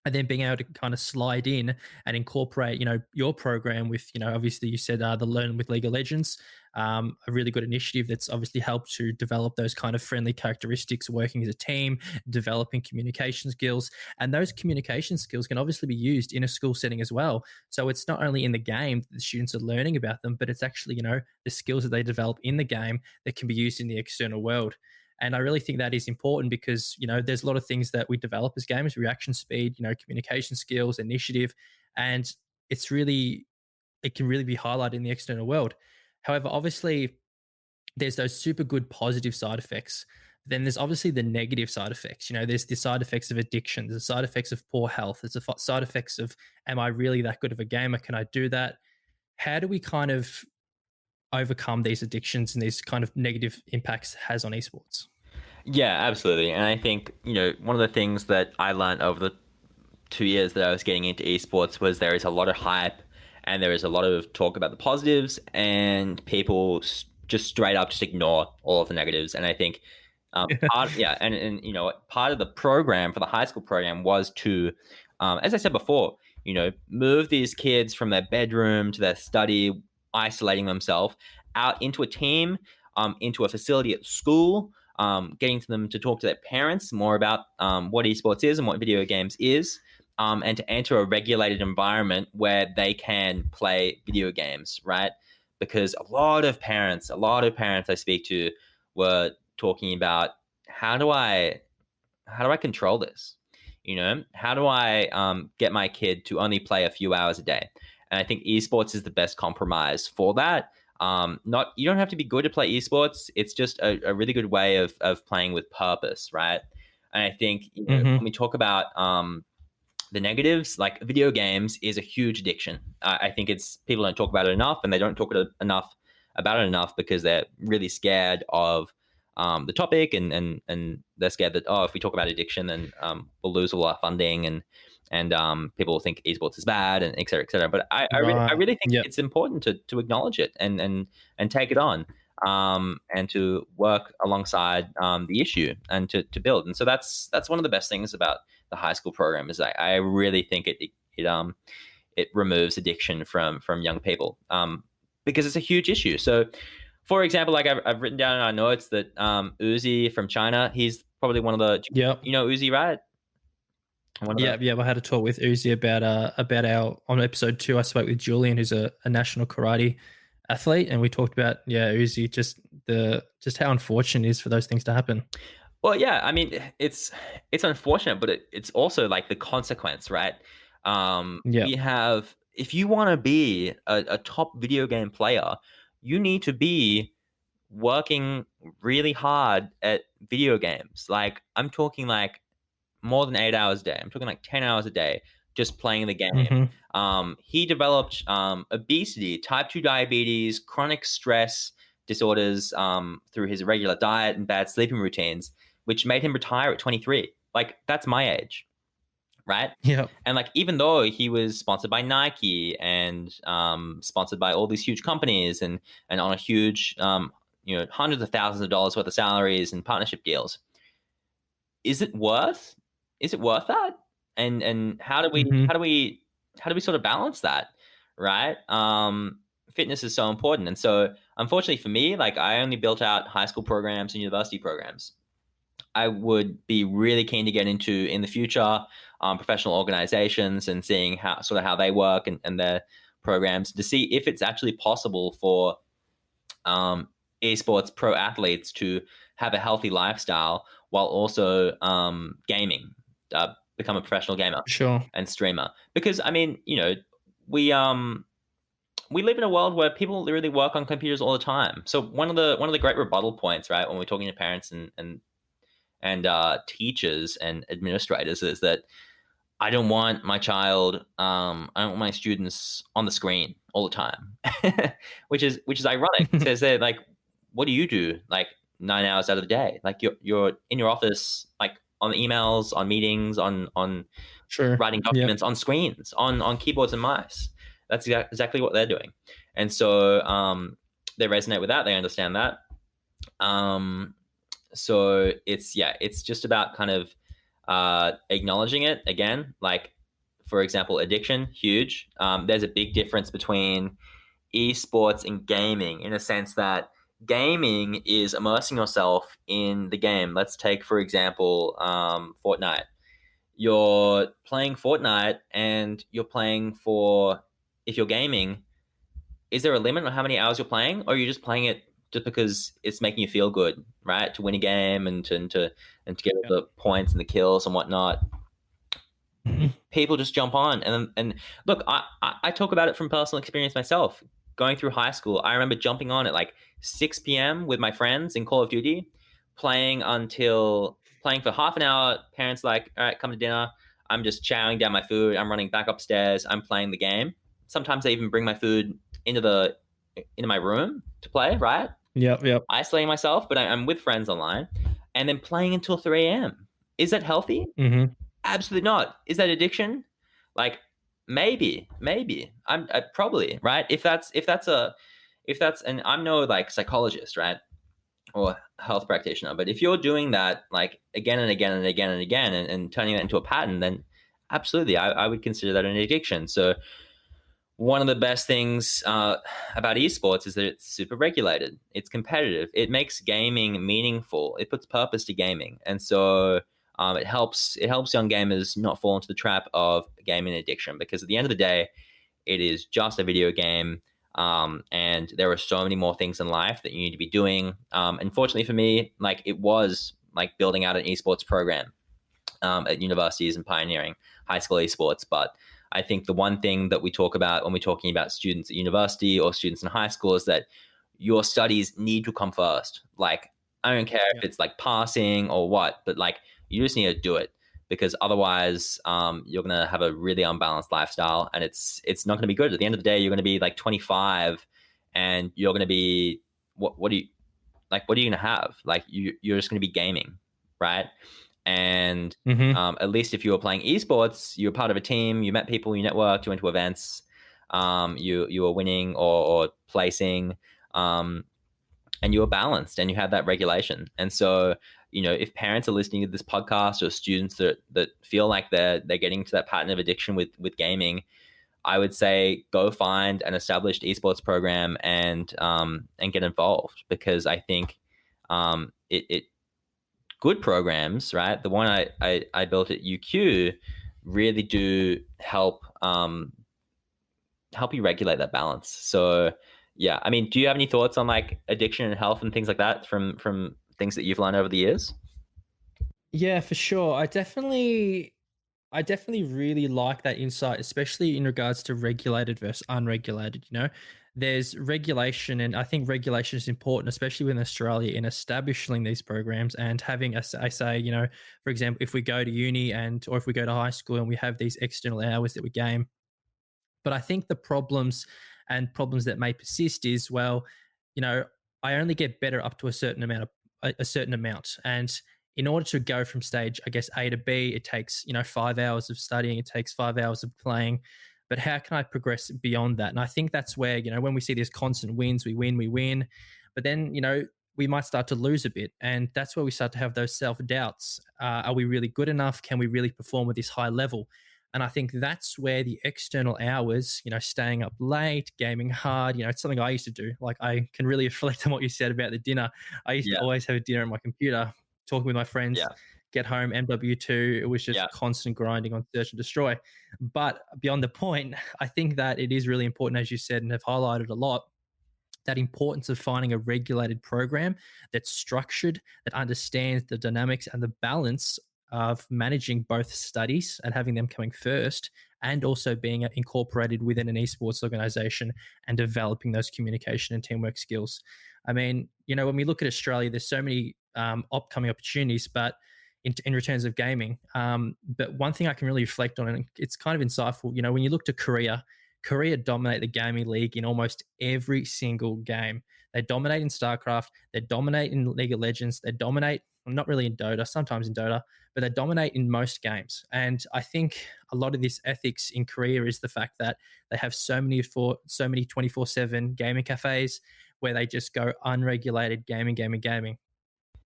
and then being able to kind of slide in and incorporate, your program with, obviously you said the Learn with League of Legends, a really good initiative that's obviously helped to develop those kind of friendly characteristics, working as a team, developing communication skills, and those communication skills can obviously be used in a school setting as well. So it's not only in the game that the students are learning about them, but it's actually, the skills that they develop in the game that can be used in the external world. And I really think that is important because, there's a lot of things that we develop as gamers: reaction speed, communication skills, initiative, and it can really be highlighted in the external world. However, obviously, there's those super good positive side effects then there's obviously the negative side effects. There's the side effects of addiction, there's the side effects of poor health, there's the side effects of, am I really that good of a gamer? Can I do that? How do we kind of overcome these addictions and these kind of negative impacts it has on esports? Yeah, absolutely. And I think, one of the things that I learned over the 2 years that I was getting into esports was there is a lot of hype and there is a lot of talk about the positives, and people just straight up just ignore all of the negatives. And I think part of the program for the high school program was to, as I said before, move these kids from their bedroom to their study, isolating themselves, out into a team, into a facility at school, getting them to talk to their parents more about what esports is and what video games is, and to enter a regulated environment where they can play video games, right? Because a lot of parents I speak to were talking about, how do I control this? How do I get my kid to only play a few hours a day? And I think esports is the best compromise for that. You don't have to be good to play esports. It's just a really good way of playing with purpose, right? And I think when we talk about the negatives, like video games is a huge addiction. I think people don't talk about it enough, and they don't talk about it enough because they're really scared of the topic, and they're scared that, if we talk about addiction, then we'll lose all our funding, and people will think esports is bad, and et cetera, et cetera. But I really think it's important to acknowledge it and take it on, and to work alongside the issue and to build. And so that's one of the best things about the high school program, is I really think it removes addiction from young people, because it's a huge issue. So, for example, like I've written down in our notes that Uzi from China, he's probably one of the, Uzi, right? Yeah. I had a talk with Uzi about on episode 2. I spoke with Julian, who's a national karate athlete, and we talked about Uzi, just how unfortunate it is for those things to happen. Well, yeah, I mean, it's unfortunate, but it's also like the consequence, right? We have, if you want to be a top video game player, you need to be working really hard at video games. Like, I'm talking like more than 8 hours a day. I'm talking like 10 hours a day just playing the game. He developed obesity, type 2 diabetes, chronic stress disorders through his irregular diet and bad sleeping routines, which made him retire at 23. Like, that's my age, right? Yeah. And like, even though he was sponsored by Nike and sponsored by all these huge companies and on a huge, hundreds of thousands of dollars worth of salaries and partnership deals, is it worth that? And how do we sort of balance that, right? Fitness is so important. And so, unfortunately for me, like, I only built out high school programs and university programs. I would be really keen to get into, in the future, professional organizations and seeing how they work and their programs, to see if it's actually possible for esports pro athletes to have a healthy lifestyle while also gaming, become a professional gamer, and streamer. Because, I mean, we live in a world where people really work on computers all the time. So one of the great rebuttal points, right, when we're talking to parents and teachers and administrators, is that I don't want my child, I don't want my students on the screen all the time, which is ironic, because they're like, what do you do like 9 hours out of the day? Like, you're in your office, like on emails, on meetings, on writing documents, on screens, on keyboards and mice. That's exactly what they're doing. And so they resonate with that. They understand that. So it's just about kind of acknowledging it again. Like, for example, addiction, huge. There's a big difference between esports and gaming, in a sense that gaming is immersing yourself in the game. Let's take, for example, Fortnite. You're playing Fortnite and you're playing for, if you're gaming, is there a limit on how many hours you're playing, or are you just playing it just because it's making you feel good, right? To win a game and to get all the points and the kills and whatnot. People just jump on. And look, I talk about it from personal experience myself. Going through high school, I remember jumping on at like 6 p.m. with my friends in Call of Duty, playing for half an hour. Parents like, all right, come to dinner. I'm just chowing down my food. I'm running back upstairs. I'm playing the game. Sometimes I even bring my food into my room to play. Right, Yep, yep. isolating myself, but I'm with friends online, and then playing until 3 a.m. Is that healthy? Mm-hmm. Absolutely not. Is that addiction? Like maybe. I'm probably right. If that's, and I'm no like psychologist, right, or health practitioner, but if you're doing that like again and again and again and again and turning that into a pattern, then absolutely, I would consider that an addiction. So one of the best things about esports is that it's super regulated. It's competitive. It makes gaming meaningful. It puts purpose to gaming, and so it helps young gamers not fall into the trap of gaming addiction. Because at the end of the day, it is just a video game, and there are so many more things in life that you need to be doing. Unfortunately for me, like it was like building out an esports program at universities and pioneering high school esports. But I think the one thing that we talk about when we're talking about students at university or students in high school is that your studies need to come first. Like, I don't care if it's like passing or what, but like you just need to do it, because otherwise you're going to have a really unbalanced lifestyle, and it's not going to be good. At the end of the day, you're going to be like 25 and you're going to be, what do you, like, what are you going to have? Like you're just going to be gaming, right? And Mm-hmm. at least if you were playing esports, you were part of a team, you met people, you networked, you went to events, you were winning or placing, and you were balanced and you had that regulation. And so, if parents are listening to this podcast, or students that feel like they're getting to that pattern of addiction with gaming, I would say go find an established esports program and get involved, because I think it good programs, right? The one I built at UQ really do help you regulate that balance. So yeah, I mean, do you have any thoughts on like addiction and health and things like that from things that you've learned over the years? Yeah, for sure. I definitely really like that insight, especially in regards to regulated versus unregulated. There's regulation, and I think regulation is important, especially within Australia, in establishing these programs and having, I say, for example, if we go to uni or if we go to high school and we have these external hours that we game. But I think the problems that may persist is, well, you know, I only get better up to a certain amount. And in order to go from stage, I guess, A to B, it takes, 5 hours of studying, it takes 5 hours of playing. But how can I progress beyond that? And I think that's where, when we see these constant wins, we win. But then, we might start to lose a bit. And that's where we start to have those self doubts. Are we really good enough? Can we really perform at this high level? And I think that's where the external hours, staying up late, gaming hard, it's something I used to do. Like, I can really reflect on what you said about the dinner. I used to Yeah, always have a dinner on my computer, talking with my friends, yeah, get home, MW2. It was just yeah, constant grinding on search and destroy. But beyond the point, I think that it is really important, as you said, and have highlighted a lot, that importance of finding a regulated program that's structured, that understands the dynamics and the balance of managing both studies and having them coming first, and also being incorporated within an esports organization and developing those communication and teamwork skills. I mean, when we look at Australia, there's so many upcoming opportunities, but in returns of gaming. But one thing I can really reflect on, and it's kind of insightful, when you look to Korea dominate the gaming league in almost every single game. They dominate in StarCraft. They dominate in League of Legends. They dominate, well, not really in Dota, sometimes in Dota, but they dominate in most games. And I think a lot of this ethics in Korea is the fact that they have so many 24/7 gaming cafes where they just go unregulated gaming.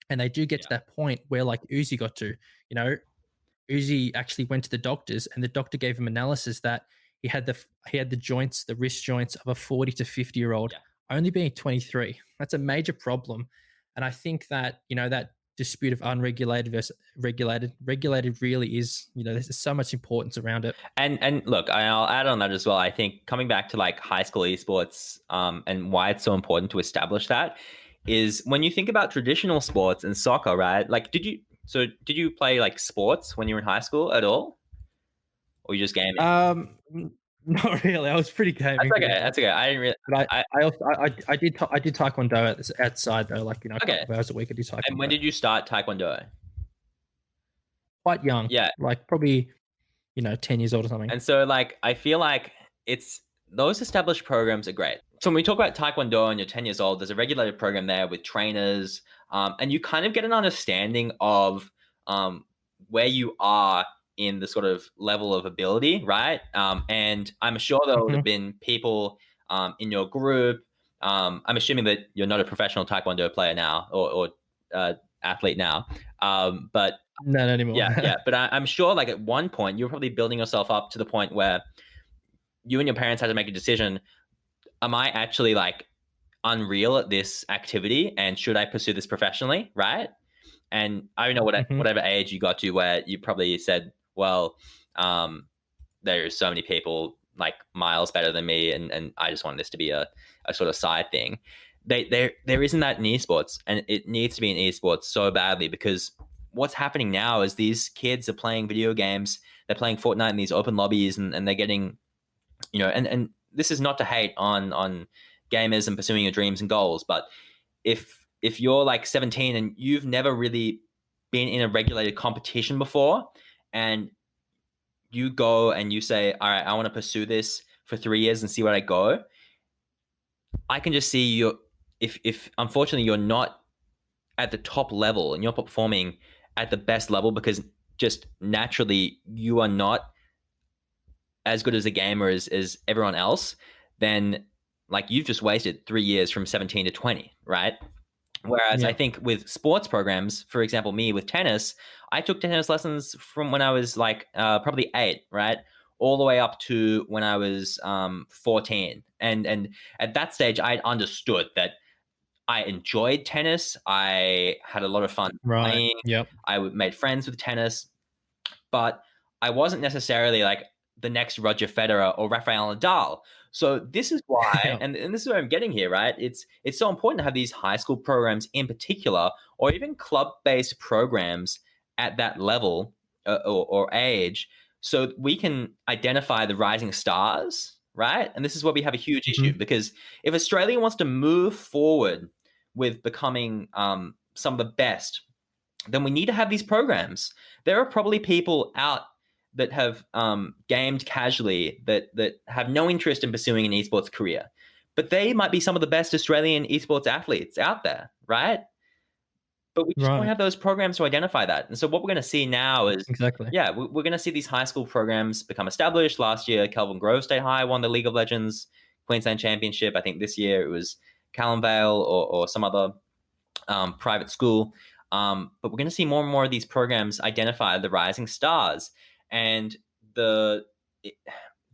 And they do get to yeah. that point where, like Uzi got to, you know, Uzi actually went to the doctors, and the doctor gave him analysis that he had the joints, the wrist joints of a 40 to 50-year-old, Yeah. only being 23. That's a major problem, and I think that that dispute of unregulated versus regulated really is, there's so much importance around it. And look, I'll add on that as well. I think coming back to like high school esports, and why it's so important to establish that is when you think about traditional sports and soccer, right? Like, did you play like sports when you were in high school at all, or you just gaming? Um, Not really. I was pretty gaming. That's okay. That's okay. I didn't really. But I also I did taekwondo outside though, like a Okay. couple of hours a week. I did taekwondo. And when did you start taekwondo? Quite young. Yeah. Like probably 10 years old or something. And so, like, I feel like it's those established programs are great. So when we talk about taekwondo and you're 10 years old, there's a regulated program there with trainers, and you kind of get an understanding of where you are in the sort of level of ability, right? And I'm sure there would have been people in your group. I'm assuming that you're not a professional taekwondo player now or athlete now, but No, not anymore. yeah. But I'm sure, like at one point, you were probably building yourself up to the point where you and your parents had to make a decision: am I actually like unreal at this activity, and should I pursue this professionally, right? And I don't know whatever age you got to where you probably said, well, there's so many people like miles better than me, and I just want this to be a sort of side thing. There isn't that in esports, and it needs to be in esports so badly, because what's happening now is these kids are playing video games, they're playing Fortnite in these open lobbies, and they're getting, and this is not to hate on gamers and pursuing your dreams and goals, but if you're like 17 and you've never really been in a regulated competition before, and you go and you say, all right, I want to pursue this for 3 years and see where I go, I can just see you, if unfortunately you're not at the top level and you're performing at the best level because just naturally you are not as good as a gamer as everyone else, then like you've just wasted 3 years from 17 to 20, right? Whereas I think with sports programs, for example, me with tennis, I took tennis lessons from when I was like probably 8, right? All the way up to when I was 14. And at that stage, I understood that I enjoyed tennis. I had a lot of fun playing. Yep. I made friends with tennis, but I wasn't necessarily like the next Roger Federer or Rafael Nadal. So this is why, and this is where I'm getting here, right? It's so important to have these high school programs in particular, or even club-based programs at that level or age, so we can identify the rising stars, right? And this is where we have a huge issue, because if Australia wants to move forward with becoming some of the best, then we need to have these programs. There are probably people out that have gamed casually that have no interest in pursuing an esports career, but they might be some of the best Australian esports athletes out there, right? But we just don't have those programs to identify that. And so what we're going to see now is, we're going to see these high school programs become established. Last year, Kelvin Grove State High won the League of Legends Queensland Championship. I think this year it was Callum Vale or some other private school. But we're going to see more and more of these programs identify the rising stars. And the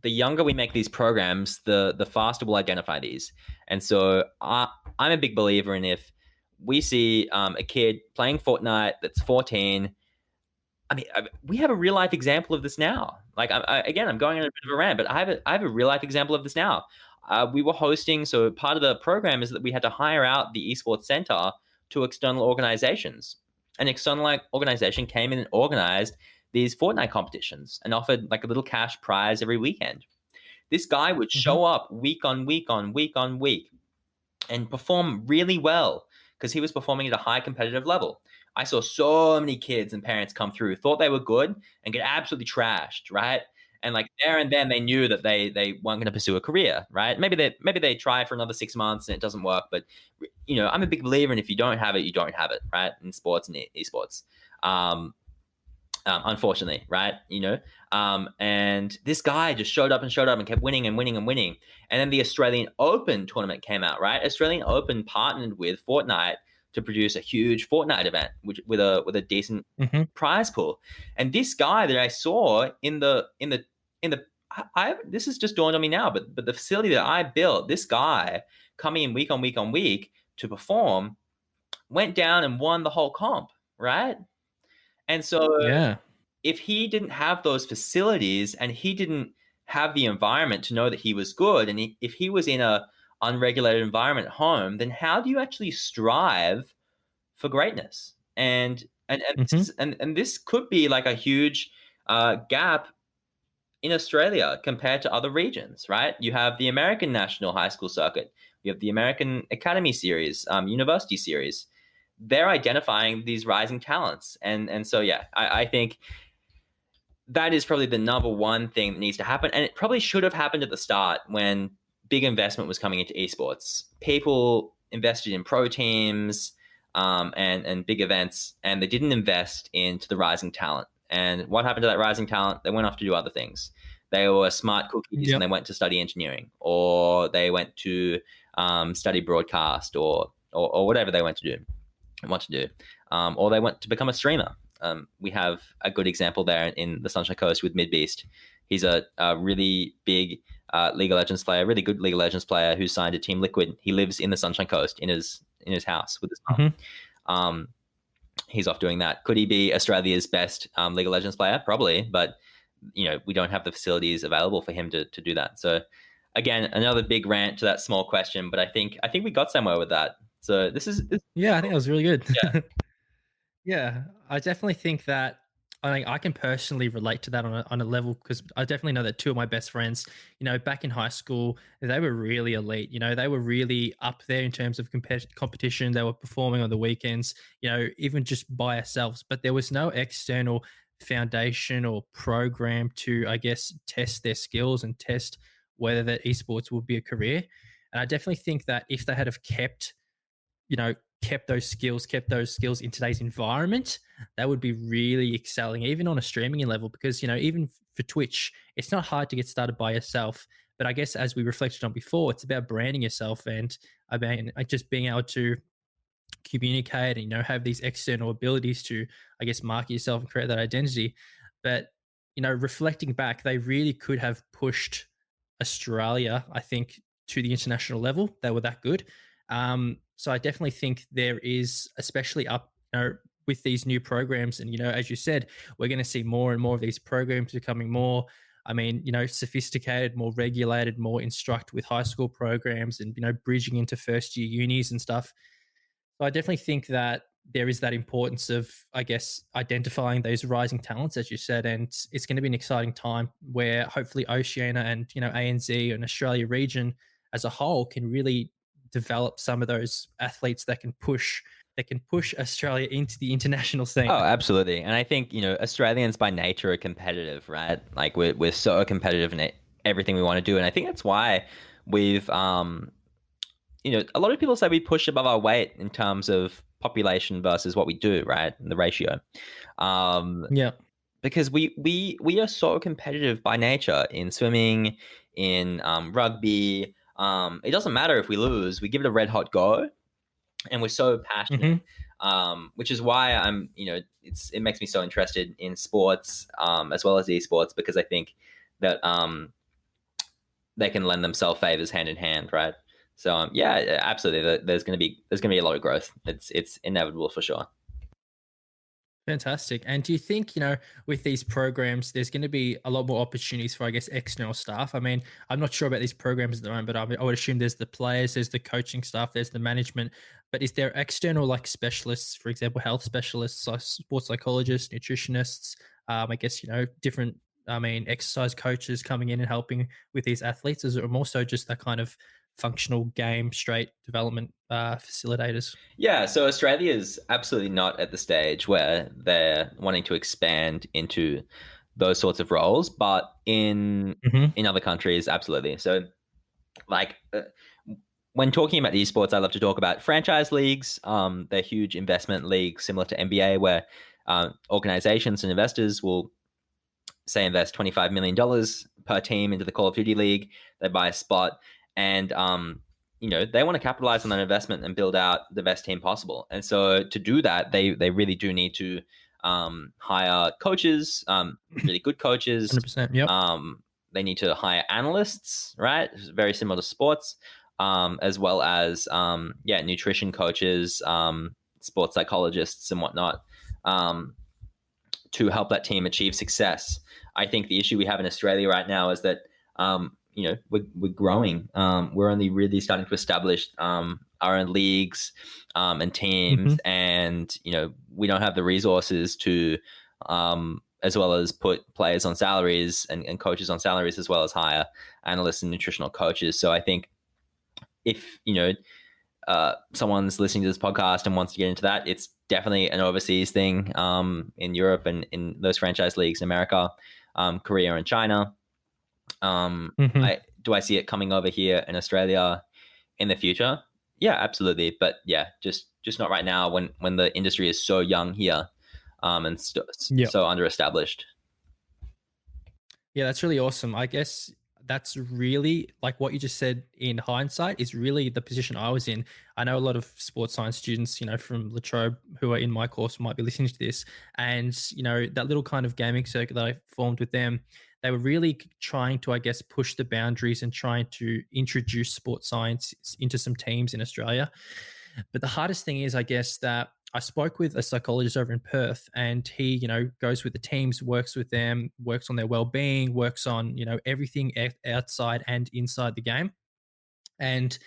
younger we make these programs, the faster we'll identify these. And so I'm a big believer in, if we see a kid playing Fortnite that's 14, I mean, we have a real life example of this now. Like, I'm going on a bit of a rant, but I have a real life example of this now. We were hosting, so part of the program is that we had to hire out the esports center to external organizations. An external organization came in and organized these Fortnite competitions and offered like a little cash prize every weekend. This guy would show up week on week and perform really well because he was performing at a high competitive level. I saw so many kids and parents come through, thought they were good, and get absolutely trashed, right? And like there and then they knew that they weren't going to pursue a career, right? Maybe they try for another 6 months and it doesn't work. But, I'm a big believer in, if you don't have it, you don't have it, right? In sports and esports. Unfortunately, right? And this guy just showed up and kept winning and winning and winning. And then the Australian Open tournament came out, right? Australian Open partnered with Fortnite to produce a huge Fortnite event, which with a decent prize pool. And this guy that I saw in the this has just dawned on me now, but the facility that I built, this guy coming in week on week to perform, went down and won the whole comp, right? And so if he didn't have those facilities and he didn't have the environment to know that he was good, and if he was in a unregulated environment at home, then how do you actually strive for greatness? And this could be like a huge gap in Australia compared to other regions, right? You have the American National High School Circuit, you have the American Academy Series, University Series. They're identifying these rising talents, and so yeah, I think that is probably the number one thing that needs to happen, and it probably should have happened at the start when big investment was coming into esports. People invested in pro teams and big events, and they didn't invest into the rising talent. And what happened to that rising talent? They went off to do other things. They were smart cookies and Yep. they went to study engineering, or they went to study broadcast, or whatever they want to do, or they went to become a streamer. We have a good example there in the Sunshine Coast with Midbeast. He's a really big League of Legends player, really good League of Legends player who signed to Team Liquid. He lives in the Sunshine Coast in his house with his mum. He's off doing that. Could he be Australia's best League of Legends player? Probably, but we don't have the facilities available for him to do that. So again, another big rant to that small question, but I think we got somewhere with that. So this is Yeah, I think that was really good. Yeah. Yeah, I definitely think that I can personally relate to that on a level, because I definitely know that two of my best friends, back in high school, they were really elite. They were really up there in terms of competition. They were performing on the weekends, even just by ourselves. But there was no external foundation or program to, I guess, test their skills and test whether that esports would be a career. And I definitely think that if they had have kept those skills in today's environment, that would be really excelling, even on a streaming level. Because even for Twitch, it's not hard to get started by yourself. But I guess, as we reflected on before, it's about branding yourself, and I mean, just being able to communicate and have these external abilities to, I guess, market yourself and create that identity. But reflecting back, they really could have pushed Australia, I think, to the international level. They were that good. So I definitely think there is, especially up with these new programs, and as you said, we're going to see more and more of these programs becoming more, I mean, sophisticated, more regulated, more instruct with high school programs, and bridging into first year unis and stuff. So I definitely think that there is that importance of, I guess, identifying those rising talents, as you said, and it's going to be an exciting time where hopefully Oceania and ANZ and Australia region as a whole can really develop some of those athletes that can push Australia into the international scene. Oh, absolutely. And I think, Australians by nature are competitive, right? Like we're so competitive in everything we want to do. And I think that's why we've, a lot of people say we push above our weight in terms of population versus what we do, right? And the ratio. Yeah. Because we are so competitive by nature in swimming, in rugby. It doesn't matter if we lose, we give it a red hot go, and we're so passionate. Which is why it makes me so interested in sports as well as esports, because I think that they can lend themselves favors hand in hand, right? So yeah, absolutely. There's gonna be a lot of growth. It's inevitable for sure. Fantastic. And do you think, with these programs, there's going to be a lot more opportunities for, I guess, external staff? I mean, I'm not sure about these programs at the moment, but I would assume there's the players, there's the coaching staff, there's the management. But is there external, like, specialists, for example, health specialists, sports psychologists, nutritionists, I guess, different, exercise coaches coming in and helping with these athletes? Is it more so just that kind of functional game straight development facilitators? Yeah, so Australia is absolutely not at the stage where they're wanting to expand into those sorts of roles, but in other countries, absolutely. So, like, when talking about esports, I love to talk about franchise leagues. They're huge investment leagues similar to NBA, where organizations and investors will, say, invest $25 million per team into the Call of Duty League. They buy a spot, and they want to capitalize on that investment and build out the best team possible. And so to do that, they really do need to hire coaches, really good coaches. 100%. Yep. They need to hire analysts, right? Very similar to sports, as well as nutrition coaches, sports psychologists, and whatnot, to help that team achieve success. I think the issue we have in Australia right now is that we're growing. We're only really starting to establish our own leagues and teams, and we don't have the resources to as well as put players on salaries and coaches on salaries, as well as hire analysts and nutritional coaches. So I think if someone's listening to this podcast and wants to get into that, it's definitely an overseas thing, in Europe and in those franchise leagues in America, Korea and China. Do I see it coming over here in Australia in the future? Yeah, absolutely. But yeah, just not right now when the industry is so young here, and Yeah. so underestablished. Yeah, that's really awesome. I guess that's really like what you just said in hindsight is really the position I was in. I know a lot of sports science students, from Latrobe who are in my course might be listening to this. And, that little kind of gaming circuit that I formed with them, they were really trying to, I guess, push the boundaries and trying to introduce sports science into some teams in Australia. But the hardest thing is, I guess, that I spoke with a psychologist over in Perth, and he, goes with the teams, works with them, works on their well-being, works on, everything outside and inside the game. And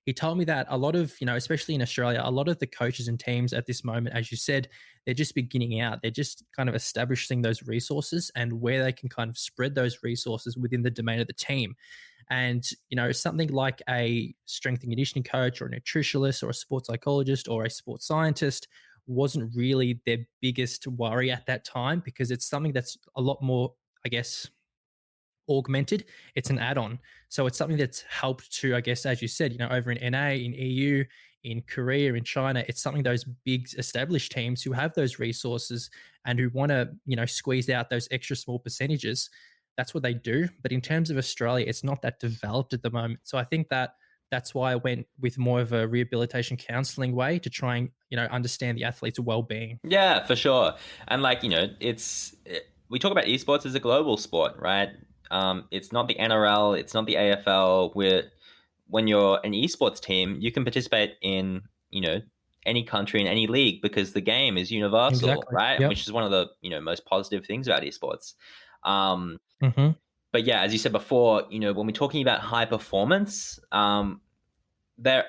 he told me that a lot of, especially in Australia, a lot of the coaches and teams at this moment, as you said, they're just beginning out. They're just kind of establishing those resources and where they can kind of spread those resources within the domain of the team. And, something like a strength and conditioning coach or a nutritionist or a sports psychologist or a sports scientist wasn't really their biggest worry at that time, because it's something that's a lot more, I guess, augmented. It's an add-on. So it's something that's helped to, I guess, as you said, over in NA, in EU, in Korea, in China, it's something those big established teams who have those resources and who want to, squeeze out those extra small percentages, that's what they do. But in terms of Australia, it's not that developed at the moment. So I think that's why I went with more of a rehabilitation counseling way to try and, understand the athlete's well-being. Yeah, for sure. And we talk about esports as a global sport, right? It's not the NRL, it's not the AFL. When you're an esports team, you can participate in, any country in any league because the game is universal, Exactly. right? Yep. Which is one of the, most positive things about esports. Mm-hmm. But yeah, as you said before, when we're talking about high performance, there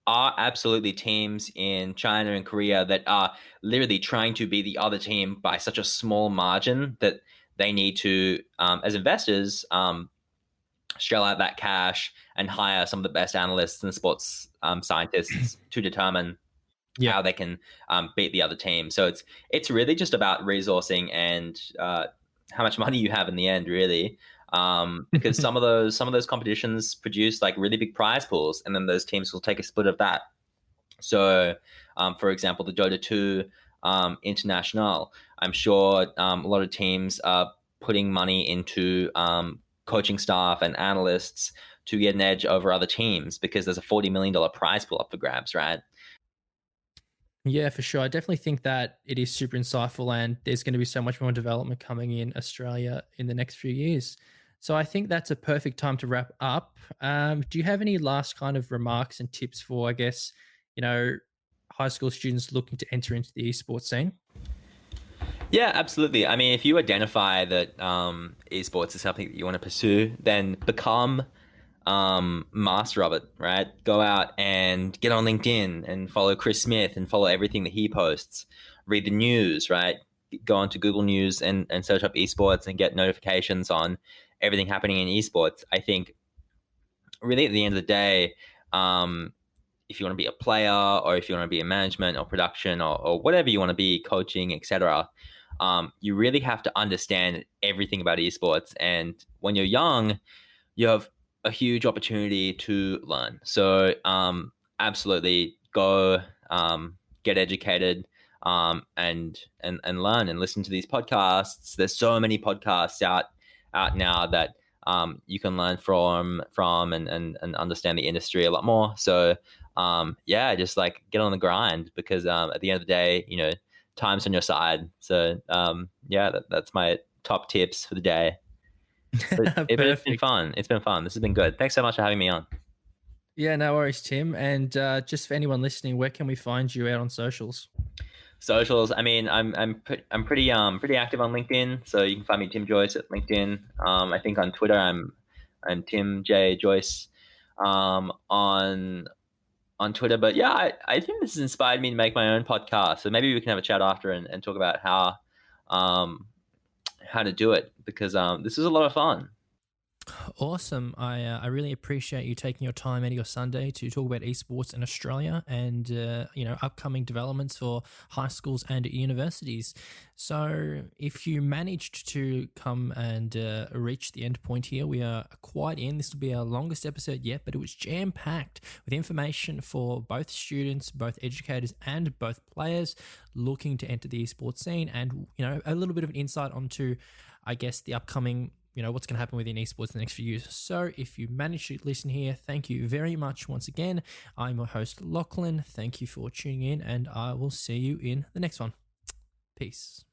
are absolutely teams in China and Korea that are literally trying to be the other team by such a small margin that they need to, as investors, shell out that cash and hire some of the best analysts and sports scientists to determine how they can beat the other team. So it's really just about resourcing and how much money you have in the end, really. Because some of those competitions produce like really big prize pools, and then those teams will take a split of that. So, for example, the Dota 2 International, I'm sure a lot of teams are putting money into coaching staff and analysts to get an edge over other teams because there's a $40 million prize pool up for grabs, right? Yeah, for sure. I definitely think that it is super insightful, and there's going to be so much more development coming in Australia in the next few years. So I think that's a perfect time to wrap up. Do you have any last kind of remarks and tips for, I guess, high school students looking to enter into the esports scene? Yeah, absolutely. I mean, if you identify that esports is something that you want to pursue, then become master of it, right? Go out and get on LinkedIn and follow Chris Smith and follow everything that he posts. Read the news, right? Go onto Google News and search up esports and get notifications on everything happening in esports. I think really at the end of the day, if you want to be a player or if you want to be in management or production or whatever you want to be, coaching, etc., you really have to understand everything about esports. And when you're young, you have a huge opportunity to learn. So absolutely go get educated and learn and listen to these podcasts. There's so many podcasts out now that you can learn from and understand the industry a lot more. So yeah, just like get on the grind because at the end of the day, time's on your side. So yeah, that's my top tips for the day. It's been Perfect. fun. It's been fun. This has been good. Thanks so much for having me on. Yeah, no worries, Tim. And just for anyone listening, where can we find you out on socials? Socials. I mean, I'm pretty active on LinkedIn, so you can find me Tim Joyce at LinkedIn. I think on Twitter I'm Tim J Joyce on Twitter. But yeah, I think this has inspired me to make my own podcast. So maybe we can have a chat after and talk about how to do it, because this is a lot of fun. Awesome. I really appreciate you taking your time out of your Sunday to talk about esports in Australia and upcoming developments for high schools and universities. So if you managed to come and reach the end point here, we are quite in. This will be our longest episode yet, but it was jam packed with information for both students, both educators, and both players looking to enter the esports scene, and a little bit of an insight onto, I guess, the upcoming what's going to happen within esports in the next few years. So if you managed to listen here, thank you very much once again. I'm your host, Lachlan. Thank you for tuning in, and I will see you in the next one. Peace.